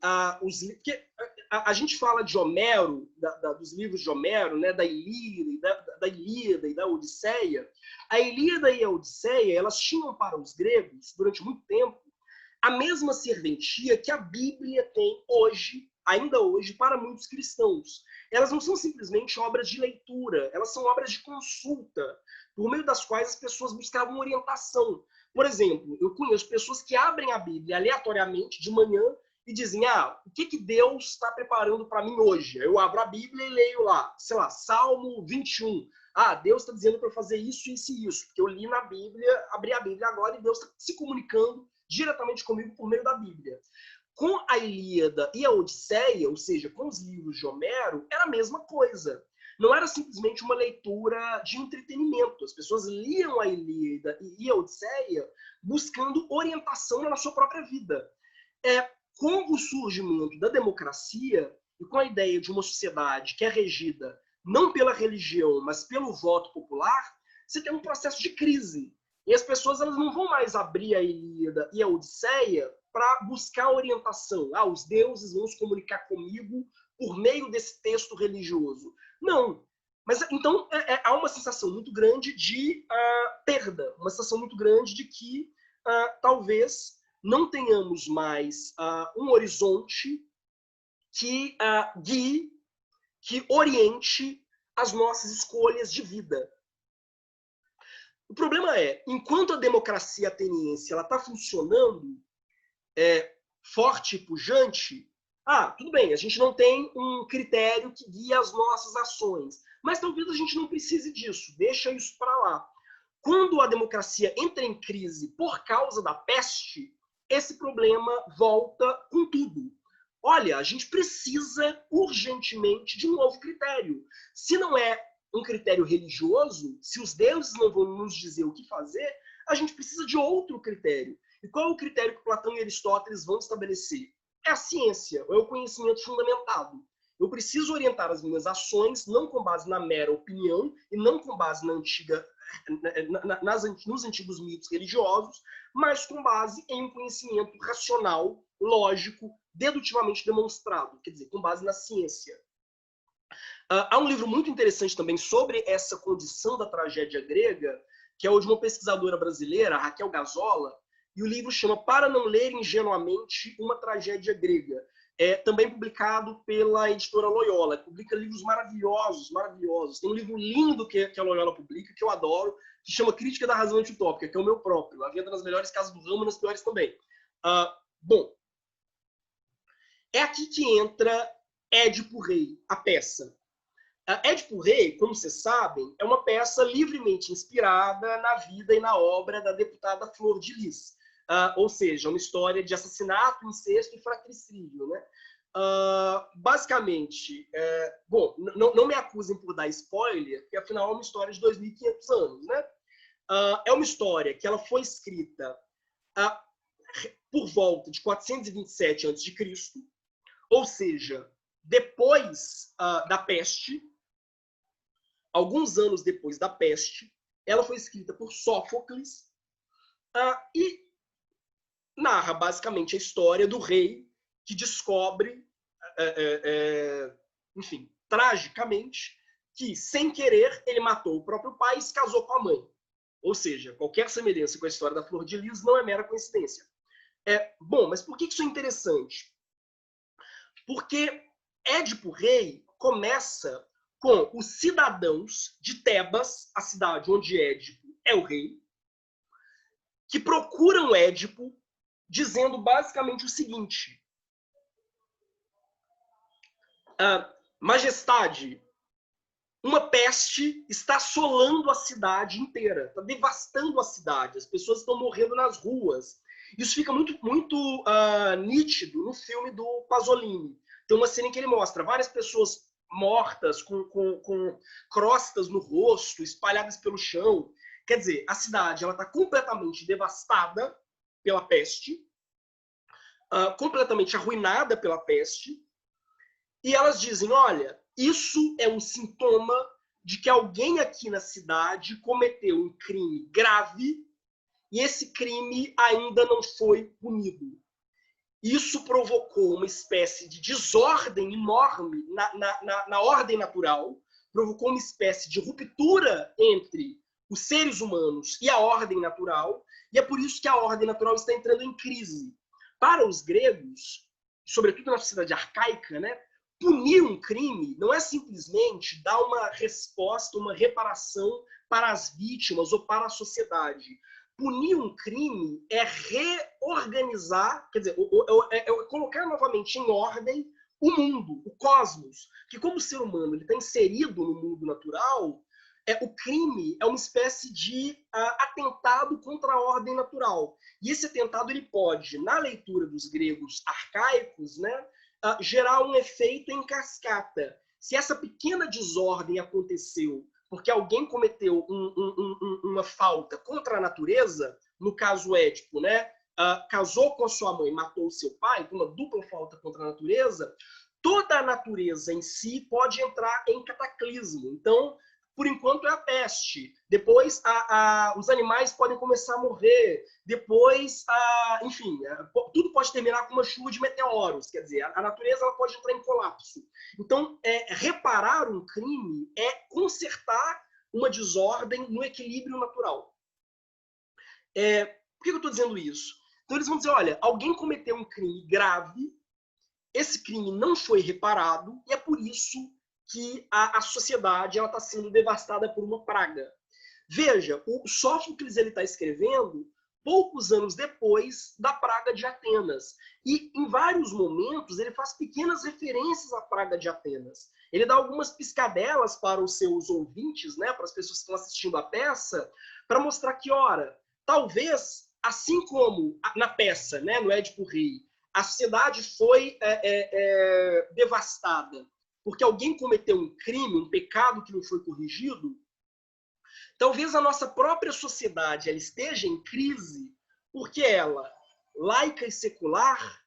a gente fala de Homero, dos livros de Homero, né, da Ilíada e da Odisseia, a Ilíada e a Odisseia elas tinham para os gregos, durante muito tempo, a mesma serventia que a Bíblia tem hoje, ainda hoje, para muitos cristãos. Elas não são simplesmente obras de leitura, elas são obras de consulta, por meio das quais as pessoas buscavam orientação. Por exemplo, eu conheço pessoas que abrem a Bíblia aleatoriamente de manhã e dizem, o que Deus está preparando para mim hoje? Eu abro a Bíblia e leio lá, sei lá, Salmo 21. Deus está dizendo para eu fazer isso, isso e isso. Porque eu li na Bíblia, abri a Bíblia agora e Deus está se comunicando diretamente comigo por meio da Bíblia. Com a Ilíada e a Odisseia, ou seja, com os livros de Homero, era a mesma coisa. Não era simplesmente uma leitura de entretenimento. As pessoas liam a Ilíada e a Odisseia buscando orientação na sua própria vida. Com o surgimento da democracia e com a ideia de uma sociedade que é regida não pela religião, mas pelo voto popular, você tem um processo de crise. E as pessoas elas não vão mais abrir a Ilíada e a Odisseia para buscar orientação. Os deuses vão se comunicar comigo por meio desse texto religioso. Não. Mas então há uma sensação muito grande de perda, uma sensação muito grande de que talvez não tenhamos mais um horizonte que guie, que oriente as nossas escolhas de vida. O problema é, enquanto a democracia ateniense está funcionando forte e pujante, tudo bem, a gente não tem um critério que guia as nossas ações, mas talvez a gente não precise disso, deixa isso para lá. Quando a democracia entra em crise por causa da peste, esse problema volta com tudo. Olha, a gente precisa urgentemente de um novo critério. Se não é um critério religioso, se os deuses não vão nos dizer o que fazer, a gente precisa de outro critério. E qual é o critério que Platão e Aristóteles vão estabelecer? É a ciência, é o conhecimento fundamentado. Eu preciso orientar as minhas ações não com base na mera opinião e não com base nos antigos mitos religiosos, mas com base em um conhecimento racional, lógico, dedutivamente demonstrado, quer dizer, com base na ciência. Há um livro muito interessante também sobre essa condição da tragédia grega, que é o de uma pesquisadora brasileira, Raquel Gazola, e o livro chama Para Não Ler Ingenuamente uma Tragédia Grega. É também publicado pela editora Loyola, publica livros maravilhosos, maravilhosos. Tem um livro lindo que a Loyola publica, que eu adoro, que chama Crítica da Razão Antiutópica, que é o meu próprio, A Vida nas Melhores Casas do Ramo e nas Piores também. Bom, é aqui que entra Édipo Rei, a peça. Édipo Rei, como vocês sabem, é uma peça livremente inspirada na vida e na obra da deputada Flor de Lis. Ou seja, uma história de assassinato, incesto e fratricídio, né? Basicamente, bom, não me acusem por dar spoiler, porque afinal é uma história de 2.500 anos, né? É uma história que ela foi escrita por volta de 427 a.C., ou seja, depois da peste, alguns anos depois da peste. Ela foi escrita por Sófocles e narra basicamente a história do rei que descobre, enfim, tragicamente, que sem querer ele matou o próprio pai e se casou com a mãe. Ou seja, qualquer semelhança com a história da Flor de Lis não é mera coincidência. Bom, mas por que isso é interessante? Porque Édipo Rei começa com os cidadãos de Tebas, a cidade onde Édipo é o rei, que procuram Édipo dizendo basicamente o seguinte: Majestade, uma peste está assolando a cidade inteira, está devastando a cidade, as pessoas estão morrendo nas ruas. Isso fica muito nítido no filme do Pasolini. Tem uma cena em que ele mostra várias pessoas mortas, com crostas no rosto, espalhadas pelo chão. Quer dizer, a cidade está completamente devastada pela peste, completamente arruinada pela peste, e elas dizem, olha, isso é um sintoma de que alguém aqui na cidade cometeu um crime grave e esse crime ainda não foi punido. Isso provocou uma espécie de desordem enorme na ordem natural, provocou uma espécie de ruptura entre os seres humanos e a ordem natural, e é por isso que a ordem natural está entrando em crise. Para os gregos, sobretudo na sociedade arcaica, né, punir um crime não é simplesmente dar uma resposta, uma reparação para as vítimas ou para a sociedade. Punir um crime é reorganizar, quer dizer, é colocar novamente em ordem o mundo, o cosmos, que como o ser humano está inserido no mundo natural, o crime é uma espécie de atentado contra a ordem natural. E esse atentado ele pode, na leitura dos gregos arcaicos, né, gerar um efeito em cascata. Se essa pequena desordem aconteceu porque alguém cometeu uma falta contra a natureza, no caso Édipo, né, casou com a sua mãe, matou o seu pai, uma dupla falta contra a natureza, toda a natureza em si pode entrar em cataclismo. Então, por enquanto é a peste. Depois os animais podem começar a morrer. Depois, enfim, tudo pode terminar com uma chuva de meteoros. Quer dizer, a natureza ela pode entrar em colapso. Então, reparar um crime é consertar uma desordem no equilíbrio natural. Por que eu estou dizendo isso? Então, eles vão dizer, olha, alguém cometeu um crime grave, esse crime não foi reparado, e é por isso que a sociedade está sendo devastada por uma praga. Veja, o Sófocles está escrevendo poucos anos depois da Praga de Atenas. E, em vários momentos, ele faz pequenas referências à Praga de Atenas. Ele dá algumas piscadelas para os seus ouvintes, né, para as pessoas que estão assistindo a peça, para mostrar que, ora, talvez, assim como na peça, né, no Édipo Rei, a sociedade foi devastada porque alguém cometeu um crime, um pecado que não foi corrigido, talvez a nossa própria sociedade ela esteja em crise porque ela, laica e secular,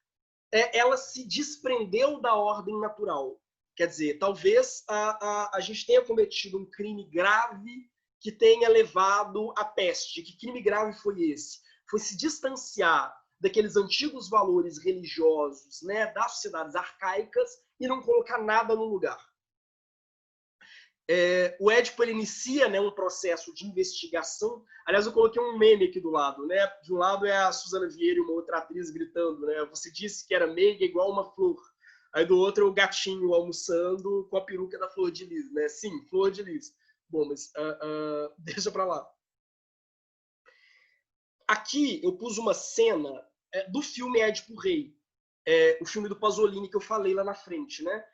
ela se desprendeu da ordem natural. Quer dizer, talvez a gente tenha cometido um crime grave que tenha levado à peste. Que crime grave foi esse? Foi se distanciar daqueles antigos valores religiosos, né, das sociedades arcaicas e não colocar nada no lugar. O Édipo ele inicia, né, um processo de investigação. Aliás, eu coloquei um meme aqui do lado. Né? De um lado é a Suzana Vieira e uma outra atriz gritando, né? Você disse que era meiga igual uma flor. Aí do outro é o gatinho almoçando com a peruca da Flor de Lis. Né? Sim, Flor de Lis. Bom, mas deixa pra lá. Aqui eu pus uma cena do filme Édipo Rei. O filme do Pasolini que eu falei lá na frente, né?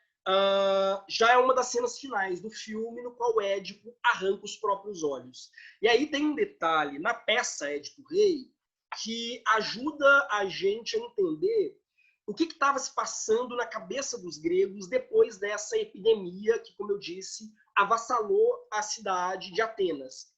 Já é uma das cenas finais do filme no qual Édipo arranca os próprios olhos. E aí tem um detalhe na peça Édipo Rei que ajuda a gente a entender o que estava se passando na cabeça dos gregos depois dessa epidemia que, como eu disse, avassalou a cidade de Atenas.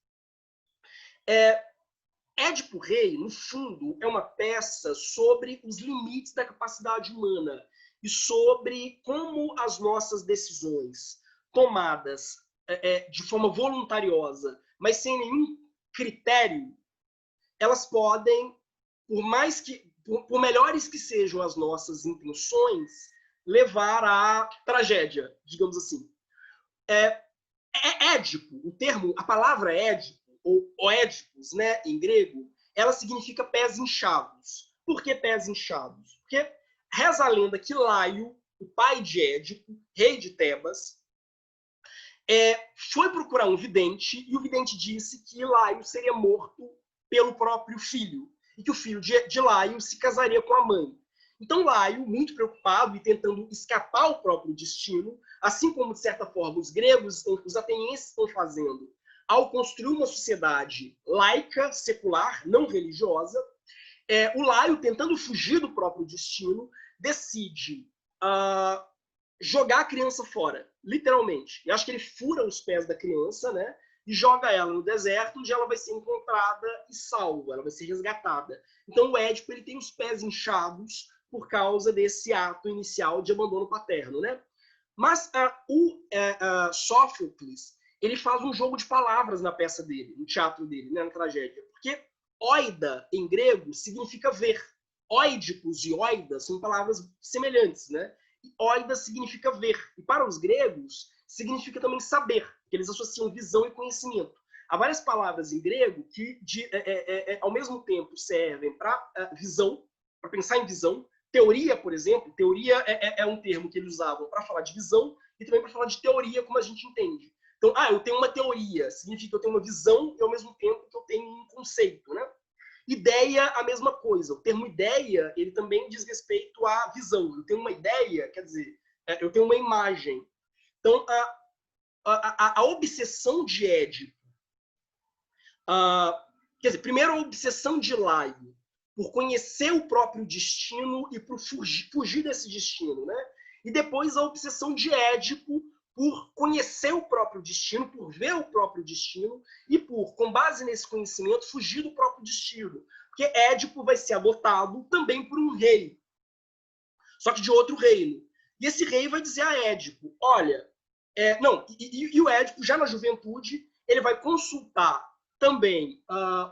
Édipo Rei, no fundo, é uma peça sobre os limites da capacidade humana e sobre como as nossas decisões tomadas de forma voluntariosa, mas sem nenhum critério, elas podem, por melhores que sejam as nossas intenções, levar à tragédia, digamos assim. Édipo, a palavra Édipo, ou Oédipus, né, em grego, ela significa pés inchados. Por que pés inchados? Porque reza a lenda que Laio, o pai de Édipo, rei de Tebas, foi procurar um vidente e o vidente disse que Laio seria morto pelo próprio filho e que o filho de Laio se casaria com a mãe. Então Laio, muito preocupado e tentando escapar ao próprio destino, assim como, de certa forma, os gregos, os atenienses estão fazendo, ao construir uma sociedade laica, secular, não religiosa, o Laio, tentando fugir do próprio destino, decide jogar a criança fora, literalmente. Eu acho que ele fura os pés da criança, né, e joga ela no deserto, onde ela vai ser encontrada e salva, ela vai ser resgatada. Então o Édipo ele tem os pés inchados por causa desse ato inicial de abandono paterno, né? Mas Sófocles ele faz um jogo de palavras na peça dele, no teatro dele, né, na tragédia. Porque oida, em grego, significa ver. Oidipus e oida são palavras semelhantes, né? E oida significa ver. E para os gregos, significa também saber, porque eles associam visão e conhecimento. Há várias palavras em grego que, ao mesmo tempo, servem para visão, para pensar em visão. Teoria, por exemplo, teoria é um termo que eles usavam para falar de visão e também para falar de teoria, como a gente entende. Então, eu tenho uma teoria, significa que eu tenho uma visão e ao mesmo tempo que eu tenho um conceito, né? Ideia, a mesma coisa. O termo ideia, ele também diz respeito à visão. Eu tenho uma ideia, quer dizer, eu tenho uma imagem. Então, a obsessão de Édipo, quer dizer, primeiro a obsessão de Laio, por conhecer o próprio destino e por fugir desse destino, né? E depois a obsessão de Édipo por conhecer o próprio destino, por ver o próprio destino e por, com base nesse conhecimento, fugir do próprio destino. Porque Édipo vai ser adotado também por um rei, só que de outro reino. E esse rei vai dizer a Édipo, olha, o Édipo, já na juventude, ele vai consultar também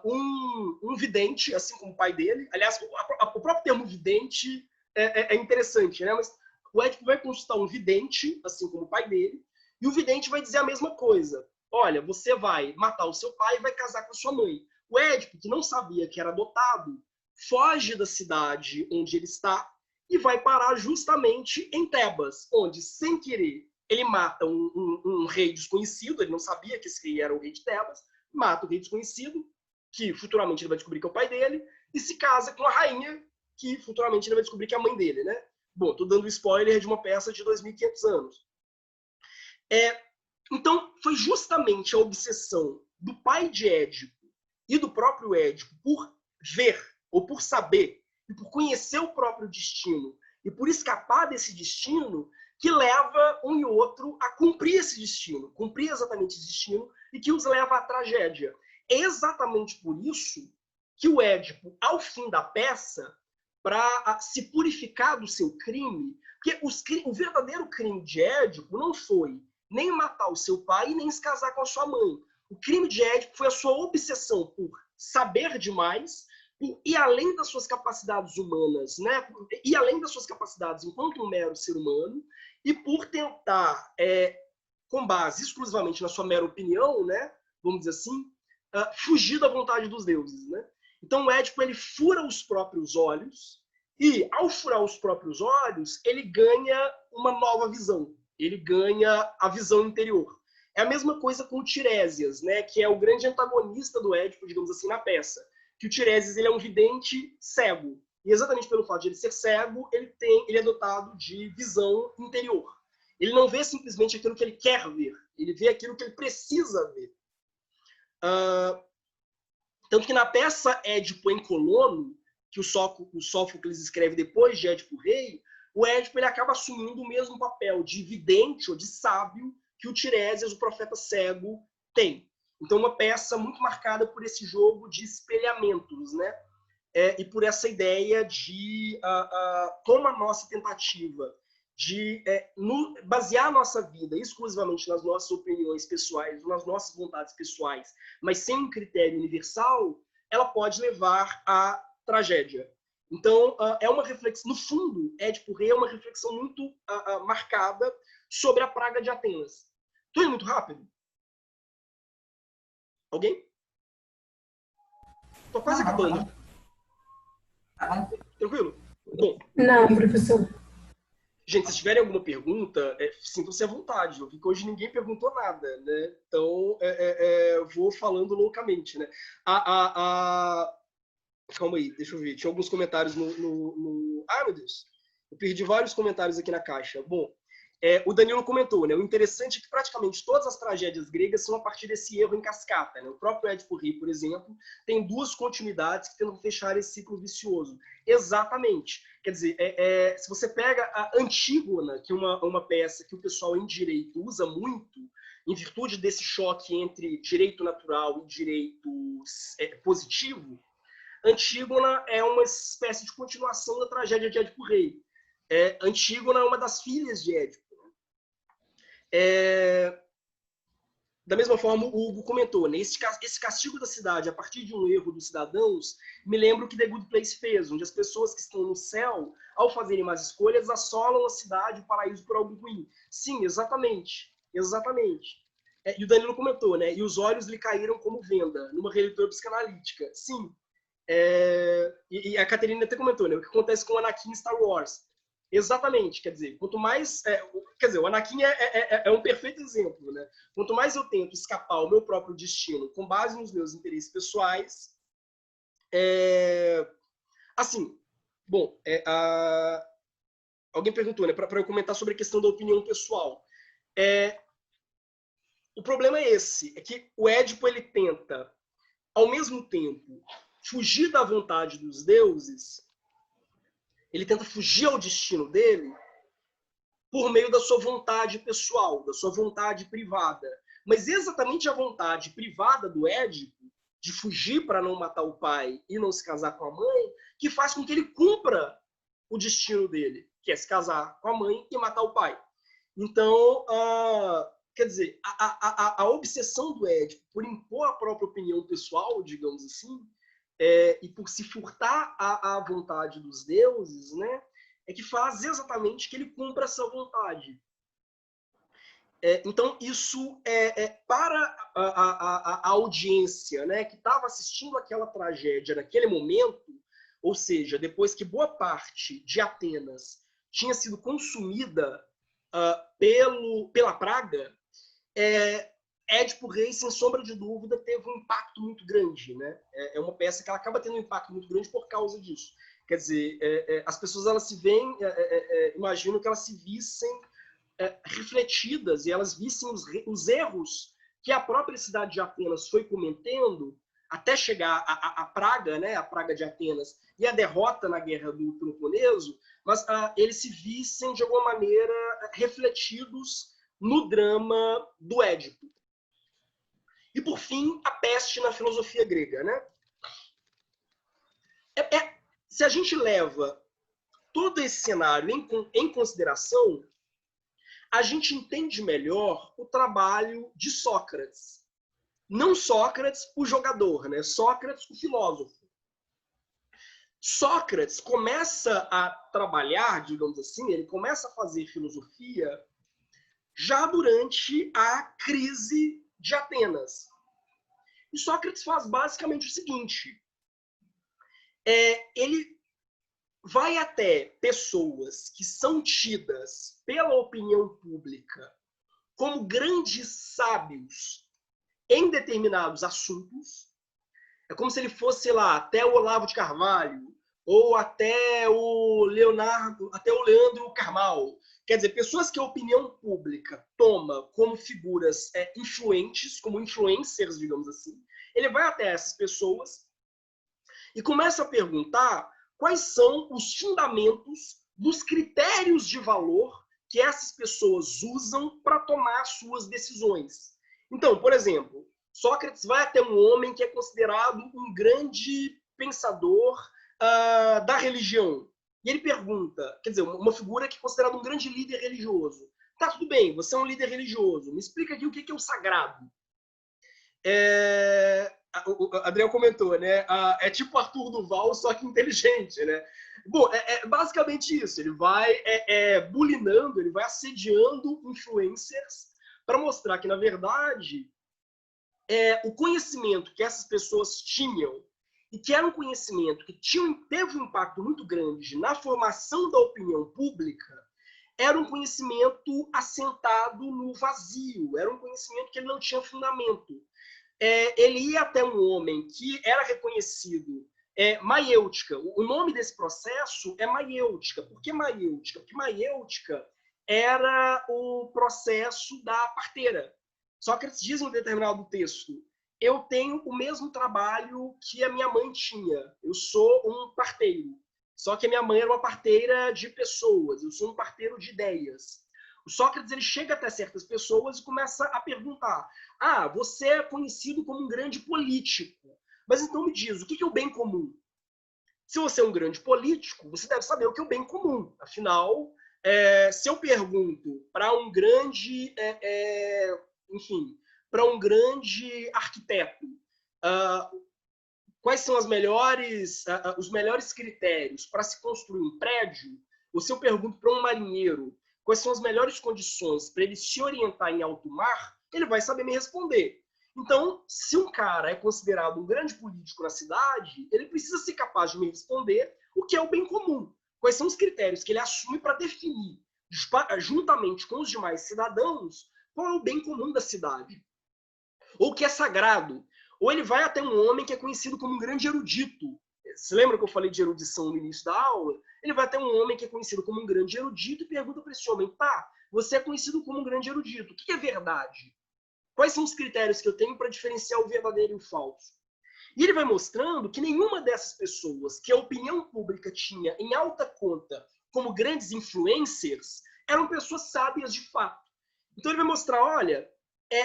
um vidente, assim como o pai dele. Aliás, o próprio termo vidente é interessante, né? Mas o Édipo vai consultar um vidente, assim como o pai dele, e o vidente vai dizer a mesma coisa. Olha, você vai matar o seu pai e vai casar com a sua mãe. O Édipo, que não sabia que era adotado, foge da cidade onde ele está e vai parar justamente em Tebas, onde, sem querer, ele mata um rei desconhecido, ele não sabia que esse rei era o rei de Tebas, mata o rei desconhecido, que futuramente ele vai descobrir que é o pai dele, e se casa com a rainha, que futuramente ele vai descobrir que é a mãe dele, né? Bom, tô dando spoiler de uma peça de 2.500 anos. Então, foi justamente a obsessão do pai de Édipo e do próprio Édipo por ver, ou por saber, e por conhecer o próprio destino, e por escapar desse destino, que leva um e outro a cumprir esse destino, cumprir exatamente esse destino, e que os leva à tragédia. É exatamente por isso que o Édipo, ao fim da peça, para se purificar do seu crime, porque o verdadeiro crime de Édipo não foi nem matar o seu pai e nem se casar com a sua mãe. O crime de Édipo foi a sua obsessão por saber demais, por ir além das suas capacidades humanas, né? Ir além das suas capacidades enquanto um mero ser humano, e por tentar, com base exclusivamente na sua mera opinião, né? Vamos dizer assim, fugir da vontade dos deuses, né? Então o Édipo, ele fura os próprios olhos, e ao furar os próprios olhos, ele ganha uma nova visão. Ele ganha a visão interior. É a mesma coisa com o Tiresias, né, que é o grande antagonista do Édipo, digamos assim, na peça. Que o Tiresias, ele é um vidente cego. E exatamente pelo fato de ele ser cego, ele é dotado de visão interior. Ele não vê simplesmente aquilo que ele quer ver. Ele vê aquilo que ele precisa ver. Tanto que na peça Édipo em Colono, que o Sófocles escreve depois de Édipo Rei, o Édipo, ele acaba assumindo o mesmo papel de vidente ou de sábio que o Tiresias, o profeta cego, tem. Então, uma peça muito marcada por esse jogo de espelhamentos, né? E por essa ideia de como a nossa tentativa de basear a nossa vida exclusivamente nas nossas opiniões pessoais, nas nossas vontades pessoais, mas sem um critério universal, ela pode levar à tragédia. Então, é uma reflexão, no fundo, Édipo Rei é uma reflexão muito marcada sobre a praga de Atenas. Estou indo muito rápido? Alguém? Estou quase acabando. Tranquilo? Bom. Não, professor. Gente, se tiverem alguma pergunta, sintam-se à vontade. Eu vi que hoje ninguém perguntou nada, né? Então, eu vou falando loucamente, né? Calma aí, deixa eu ver. Tinha alguns comentários no... Ai, meu Deus. Eu perdi vários comentários aqui na caixa. Bom, o Danilo comentou, né? O interessante é que praticamente todas as tragédias gregas são a partir desse erro em cascata, né? O próprio Édipo Rei, por exemplo, tem duas continuidades que tentam fechar esse ciclo vicioso. Exatamente. Quer dizer, se você pega a Antígona, que é uma peça que o pessoal em direito usa muito, em virtude desse choque entre direito natural e direito positivo, Antígona é uma espécie de continuação da tragédia de Édipo Rei. Antígona é uma das filhas de Édipo. Da mesma forma, o Hugo comentou, né? Esse castigo da cidade a partir de um erro dos cidadãos me lembra o que The Good Place fez, onde as pessoas que estão no céu, ao fazerem más escolhas, assolam a cidade, o paraíso por algo ruim. Sim, exatamente. Exatamente. E o Danilo comentou, né? E os olhos lhe caíram como venda, numa releitura psicanalítica. Sim. E a Caterina até comentou, né? O que acontece com o Anakin em Star Wars. Exatamente, quer dizer, quanto mais... quer dizer, o Anakin é um perfeito exemplo, né? Quanto mais eu tento escapar ao meu próprio destino com base nos meus interesses pessoais, assim, bom, alguém perguntou, né, para eu comentar sobre a questão da opinião pessoal. O problema é esse, é que o Édipo, ele tenta, ao mesmo tempo, fugir da vontade dos deuses, ele tenta fugir ao destino dele por meio da sua vontade pessoal, da sua vontade privada. Mas exatamente a vontade privada do Édipo, de fugir para não matar o pai e não se casar com a mãe, que faz com que ele cumpra o destino dele, que é se casar com a mãe e matar o pai. Então, quer dizer, a obsessão do Édipo por impor a própria opinião pessoal, digamos assim, e por se furtar à vontade dos deuses, né, é que faz exatamente que ele cumpra essa vontade. Então, isso para a audiência, né, que estava assistindo aquela tragédia naquele momento, ou seja, depois que boa parte de Atenas tinha sido consumida pela praga, Édipo Rei, sem sombra de dúvida, teve um impacto muito grande, né? É uma peça que ela acaba tendo um impacto muito grande por causa disso. Quer dizer, as pessoas elas se veem, imagino que elas se vissem refletidas e elas vissem os erros que a própria cidade de Atenas foi cometendo até chegar à praga, né? A praga de Atenas e a derrota na guerra do Peloponeso, mas eles se vissem de alguma maneira refletidos no drama do Édipo. E, por fim, a peste na filosofia grega, né? Se a gente leva todo esse cenário em consideração, a gente entende melhor o trabalho de Sócrates. Não Sócrates, o jogador, né? Sócrates, o filósofo. Sócrates começa a trabalhar, digamos assim, ele começa a fazer filosofia já durante a crise de Atenas. E Sócrates faz basicamente o seguinte: ele vai até pessoas que são tidas pela opinião pública como grandes sábios em determinados assuntos. É como se ele fosse, sei lá, até o Olavo de Carvalho, ou até o Leandro Carnal. Quer dizer, pessoas que a opinião pública toma como figuras influentes, como influencers, digamos assim. Ele vai até essas pessoas e começa a perguntar quais são os fundamentos dos critérios de valor que essas pessoas usam para tomar suas decisões. Então, por exemplo, Sócrates vai até um homem que é considerado um grande pensador da religião. E ele pergunta, quer dizer, uma figura que é considerada um grande líder religioso. Tá, tudo bem, você é um líder religioso. Me explica aqui o que é o sagrado. O Adriel comentou, né? É tipo Arthur Duval, só que inteligente, né? Bom, basicamente isso. Ele vai bulinando, ele vai assediando influencers para mostrar que, na verdade, o conhecimento que essas pessoas tinham e que era um conhecimento que teve um impacto muito grande na formação da opinião pública, era um conhecimento assentado no vazio, era um conhecimento que ele não tinha fundamento. Ele ia até um homem que era reconhecido, maiêutica. O nome desse processo é maiêutica. Por que maiêutica? Porque maiêutica era o processo da parteira. Sócrates diz em um determinado texto: eu tenho o mesmo trabalho que a minha mãe tinha. Eu sou um parteiro. Só que a minha mãe era uma parteira de pessoas. Eu sou um parteiro de ideias. O Sócrates ele chega até certas pessoas e começa a perguntar: você é conhecido como um grande político. Mas então me diz, o que é o bem comum? Se você é um grande político, você deve saber o que é o bem comum. Afinal, se eu pergunto para um grande... para um grande arquiteto, quais são os melhores critérios para se construir um prédio, ou se eu pergunto para um marinheiro quais são as melhores condições para ele se orientar em alto mar, ele vai saber me responder. Então, se um cara é considerado um grande político na cidade, ele precisa ser capaz de me responder o que é o bem comum. Quais são os critérios que ele assume para definir, juntamente com os demais cidadãos, qual é o bem comum da cidade. Ou o que é sagrado. Ou ele vai até um homem que é conhecido como um grande erudito. Você lembra que eu falei de erudição no início da aula? Ele vai até um homem que é conhecido como um grande erudito e pergunta para esse homem: você é conhecido como um grande erudito. O que é verdade? Quais são os critérios que eu tenho para diferenciar o verdadeiro e o falso? E ele vai mostrando que nenhuma dessas pessoas que a opinião pública tinha em alta conta como grandes influencers eram pessoas sábias de fato. Então ele vai mostrar, olha,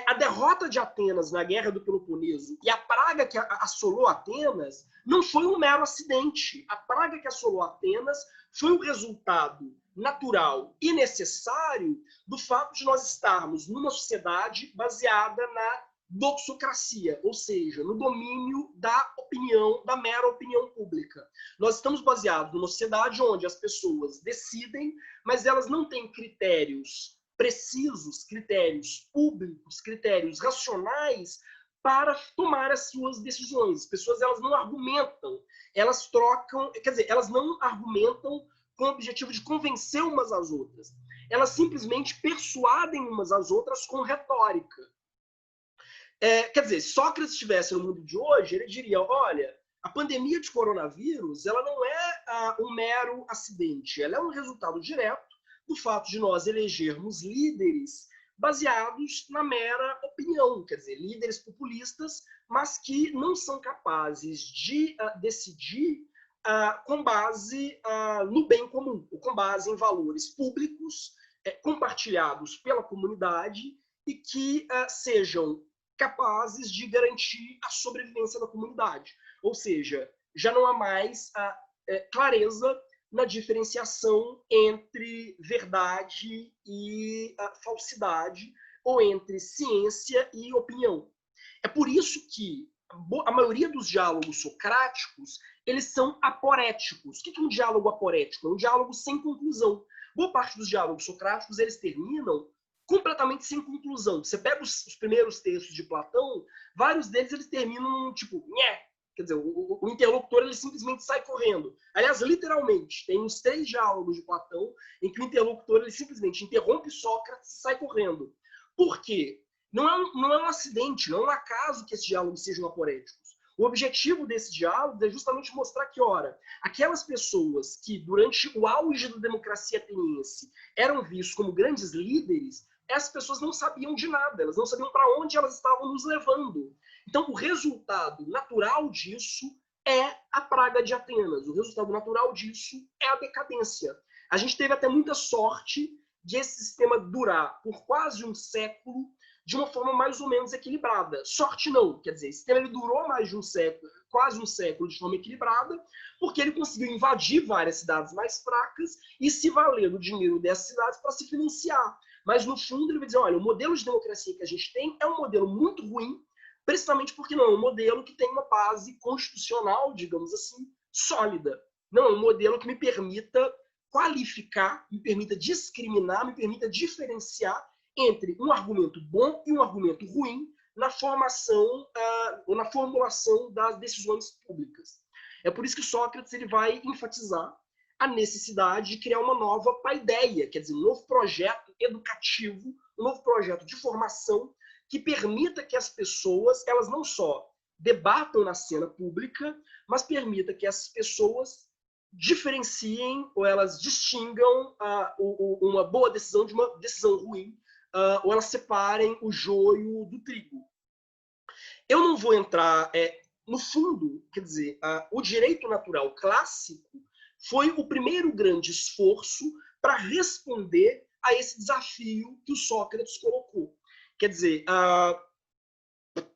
a derrota de Atenas na Guerra do Peloponeso e a praga que assolou Atenas não foi um mero acidente. A praga que assolou Atenas foi o resultado natural e necessário do fato de nós estarmos numa sociedade baseada na doxocracia, ou seja, no domínio da opinião, da mera opinião pública. Nós estamos baseados numa sociedade onde as pessoas decidem, mas elas não têm critérios precisos, critérios públicos, critérios racionais para tomar as suas decisões. As pessoas elas não argumentam, elas trocam, quer dizer, elas não argumentam com o objetivo de convencer umas às outras. Elas simplesmente persuadem umas às outras com retórica. Quer dizer, se Sócrates estivesse no mundo de hoje, ele diria, olha, a pandemia de coronavírus ela não é um mero acidente, ela é um resultado direto do fato de nós elegermos líderes baseados na mera opinião, quer dizer, líderes populistas, mas que não são capazes de decidir com base no bem comum, ou com base em valores públicos compartilhados pela comunidade e que sejam capazes de garantir a sobrevivência da comunidade. Ou seja, já não há mais clareza na diferenciação entre verdade e falsidade, ou entre ciência e opinião. É por isso que a maioria dos diálogos socráticos eles são aporéticos. O que é um diálogo aporético? É um diálogo sem conclusão. Boa parte dos diálogos socráticos eles terminam completamente sem conclusão. Você pega os primeiros textos de Platão, vários deles eles terminam tipo, nhé. Quer dizer, o interlocutor ele simplesmente sai correndo. Aliás, literalmente, tem uns 3 diálogos de Platão em que o interlocutor ele simplesmente interrompe Sócrates e sai correndo. Por quê? Não é um acidente, não é um acaso que esses diálogos sejam aporéticos. O objetivo desse diálogo é justamente mostrar que, ora, aquelas pessoas que, durante o auge da democracia ateniense, eram vistos como grandes líderes, essas pessoas não sabiam de nada, elas não sabiam para onde elas estavam nos levando. Então, o resultado natural disso é a praga de Atenas. O resultado natural disso é a decadência. A gente teve até muita sorte de esse sistema durar por quase um século de uma forma mais ou menos equilibrada. Sorte não, quer dizer, esse sistema ele durou mais de um século, quase um século de forma equilibrada, porque ele conseguiu invadir várias cidades mais fracas e se valer do dinheiro dessas cidades para se financiar. Mas, no fundo, ele vai dizer, olha, o modelo de democracia que a gente tem é um modelo muito ruim, precisamente porque não é um modelo que tem uma base constitucional, digamos assim, sólida. Não é um modelo que me permita qualificar, me permita discriminar, me permita diferenciar entre um argumento bom e um argumento ruim na formação ou na formulação das decisões públicas. É por isso que Sócrates ele vai enfatizar a necessidade de criar uma nova paideia, quer dizer, um novo projeto educativo, um novo projeto de formação que permita que as pessoas, elas não só debatam na cena pública, mas permita que essas pessoas diferenciem ou elas distingam uma boa decisão de uma decisão ruim, ou elas separem o joio do trigo. Eu não vou entrar no fundo, quer dizer, o direito natural clássico foi o primeiro grande esforço para responder a esse desafio que o Sócrates colocou. Quer dizer,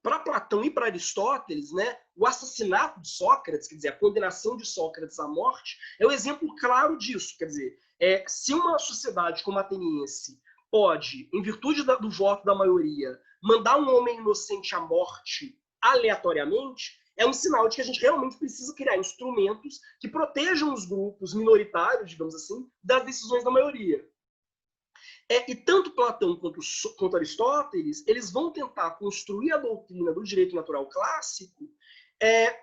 para Platão e para Aristóteles, né, o assassinato de Sócrates, quer dizer, a condenação de Sócrates à morte, é um exemplo claro disso. Quer dizer, se uma sociedade como a ateniense pode, em virtude do voto da maioria, mandar um homem inocente à morte aleatoriamente, é um sinal de que a gente realmente precisa criar instrumentos que protejam os grupos minoritários, digamos assim, das decisões da maioria. E tanto Platão quanto Aristóteles, eles vão tentar construir a doutrina do direito natural clássico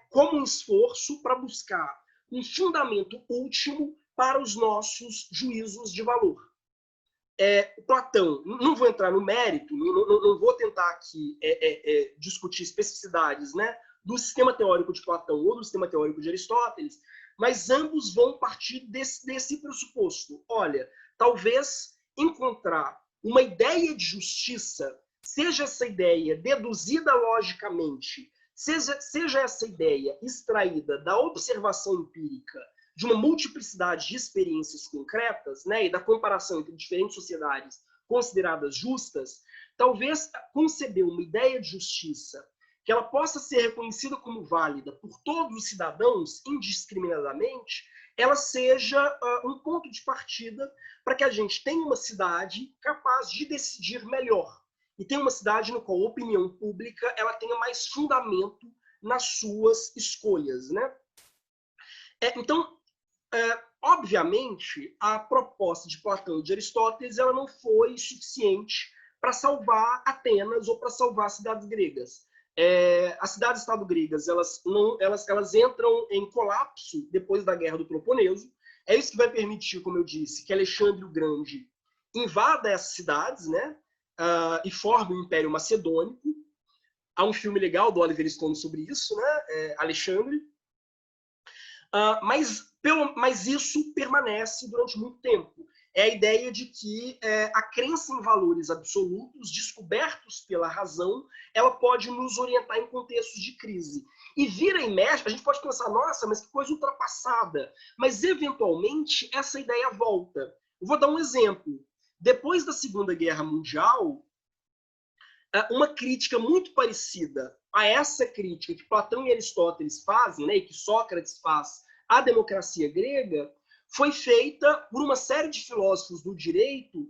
como um esforço para buscar um fundamento último para os nossos juízos de valor. Platão, não vou entrar no mérito, não vou tentar aqui discutir especificidades, né, do sistema teórico de Platão ou do sistema teórico de Aristóteles, mas ambos vão partir desse pressuposto. Olha, talvez encontrar uma ideia de justiça, seja essa ideia deduzida logicamente, seja essa ideia extraída da observação empírica de uma multiplicidade de experiências concretas, né, e da comparação entre diferentes sociedades consideradas justas, talvez conceber uma ideia de justiça que ela possa ser reconhecida como válida por todos os cidadãos indiscriminadamente, ela seja um ponto de partida para que a gente tenha uma cidade capaz de decidir melhor. E tenha uma cidade no qual a opinião pública ela tenha mais fundamento nas suas escolhas, né? Então, obviamente, a proposta de Platão e de Aristóteles ela não foi suficiente para salvar Atenas ou para salvar as cidades gregas. As cidades-estado gregas elas entram em colapso depois da Guerra do Peloponeso. É isso que vai permitir, como eu disse, que Alexandre o Grande invada essas cidades, né, e forme o Império Macedônico. Há um filme legal do Oliver Stone sobre isso, né? Alexandre. Mas isso permanece durante muito tempo. É a ideia de que a crença em valores absolutos, descobertos pela razão, ela pode nos orientar em contextos de crise. E vira e mexe, a gente pode pensar, nossa, mas que coisa ultrapassada. Mas, eventualmente, essa ideia volta. Eu vou dar um exemplo. Depois da Segunda Guerra Mundial, uma crítica muito parecida a essa crítica que Platão e Aristóteles fazem, né, e que Sócrates faz à democracia grega, foi feita por uma série de filósofos do direito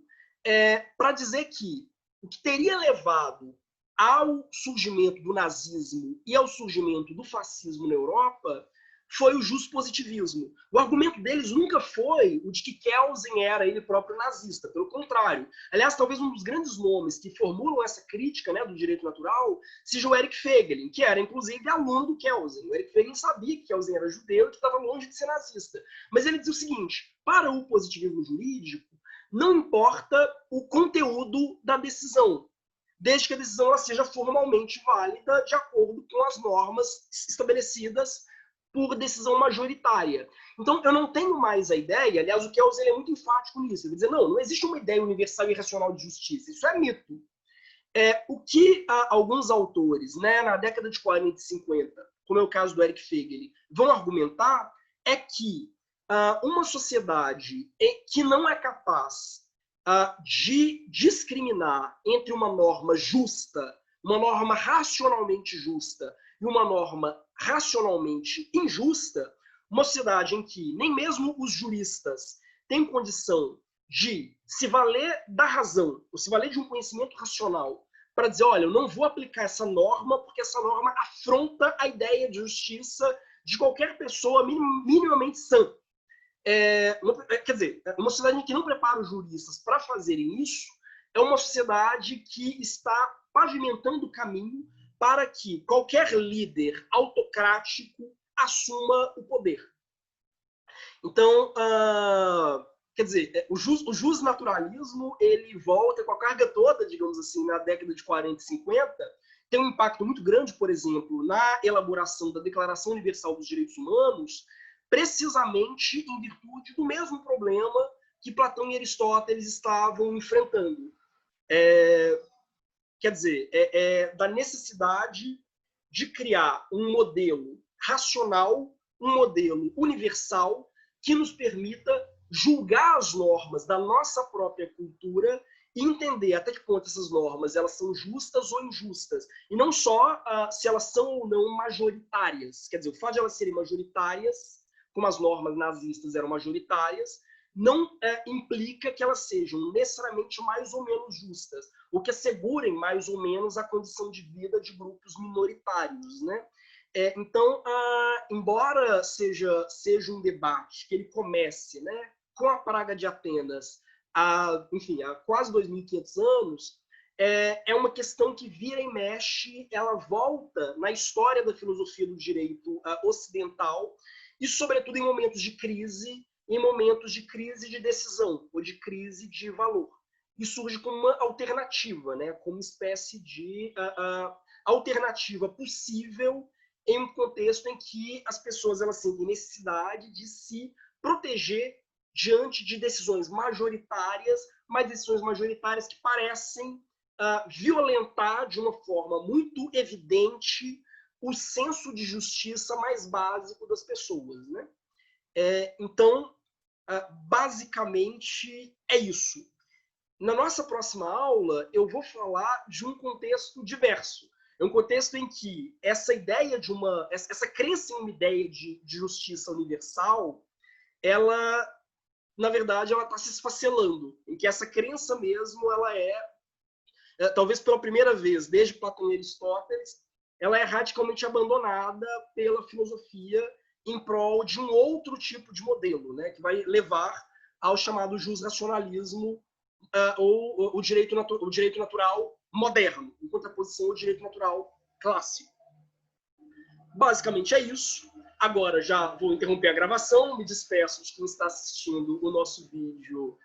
para dizer que o que teria levado ao surgimento do nazismo e ao surgimento do fascismo na Europa foi o justpositivismo. O argumento deles nunca foi o de que Kelsen era ele próprio nazista, pelo contrário. Aliás, talvez um dos grandes nomes que formulam essa crítica, né, do direito natural seja o Eric Feigelin, que era, inclusive, aluno do Kelsen. O Eric Feigelin sabia que Kelsen era judeu e que estava longe de ser nazista. Mas ele diz o seguinte, para o positivismo jurídico, não importa o conteúdo da decisão, desde que a decisão ela seja formalmente válida de acordo com as normas estabelecidas por decisão majoritária. Então, eu não tenho mais a ideia, aliás, o Kelsen é muito enfático nisso, ele vai dizer, não existe uma ideia universal e racional de justiça, isso é mito. O que alguns autores, né, na década de 40 e 50, como é o caso do Eric Feigelin, vão argumentar é que uma sociedade que não é capaz de discriminar entre uma norma justa, uma norma racionalmente justa e uma norma racionalmente injusta, uma sociedade em que nem mesmo os juristas têm condição de se valer da razão, ou se valer de um conhecimento racional, para dizer, olha, eu não vou aplicar essa norma porque essa norma afronta a ideia de justiça de qualquer pessoa minimamente sã. Quer dizer, uma sociedade que não prepara os juristas para fazerem isso é uma sociedade que está pavimentando o caminho para que qualquer líder autocrático assuma o poder. Então, quer dizer, o justnaturalismo ele volta com a carga toda, digamos assim, na década de 40 e 50, tem um impacto muito grande, por exemplo, na elaboração da Declaração Universal dos Direitos Humanos, precisamente em virtude do mesmo problema que Platão e Aristóteles estavam enfrentando. Quer dizer, da necessidade de criar um modelo racional, um modelo universal, que nos permita julgar as normas da nossa própria cultura e entender até que ponto essas normas elas são justas ou injustas. E não só se elas são ou não majoritárias. Quer dizer, o fato de elas serem majoritárias, como as normas nazistas eram majoritárias, não implica que elas sejam necessariamente mais ou menos justas, ou que assegurem mais ou menos a condição de vida de grupos minoritários, né? Então, embora seja um debate que ele comece, né, com a Praga de Atenas, há quase 2.500 anos, é uma questão que vira e mexe, ela volta na história da filosofia do direito ocidental, e sobretudo em momentos de crise de decisão, ou de crise de valor. E surge como uma alternativa, né, como uma espécie de alternativa possível em um contexto em que as pessoas elas sentem necessidade de se proteger diante de decisões majoritárias, mas decisões majoritárias que parecem violentar de uma forma muito evidente o senso de justiça mais básico das pessoas, né? Então, basicamente, é isso. Na nossa próxima aula, eu vou falar de um contexto diverso. É um contexto em que essa ideia de essa crença em uma ideia de justiça universal, ela, na verdade, ela está se esfacelando. Em que essa crença mesmo, ela talvez pela primeira vez, desde Platão e Aristóteles, ela é radicalmente abandonada pela filosofia em prol de um outro tipo de modelo, né, que vai levar ao chamado jusracionalismo ou o direito natural moderno, em contraposição ao direito natural clássico. Basicamente é isso. Agora já vou interromper a gravação, me despeço de quem está assistindo o nosso vídeo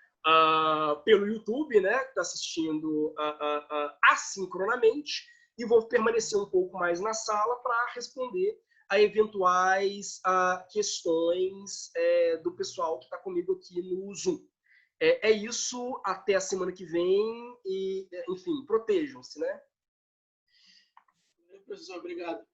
pelo YouTube, né, que está assistindo assincronamente, e vou permanecer um pouco mais na sala para responder a eventuais questões do pessoal que está comigo aqui no Zoom. É isso, até a semana que vem e, enfim, protejam-se, né? Professor, obrigado.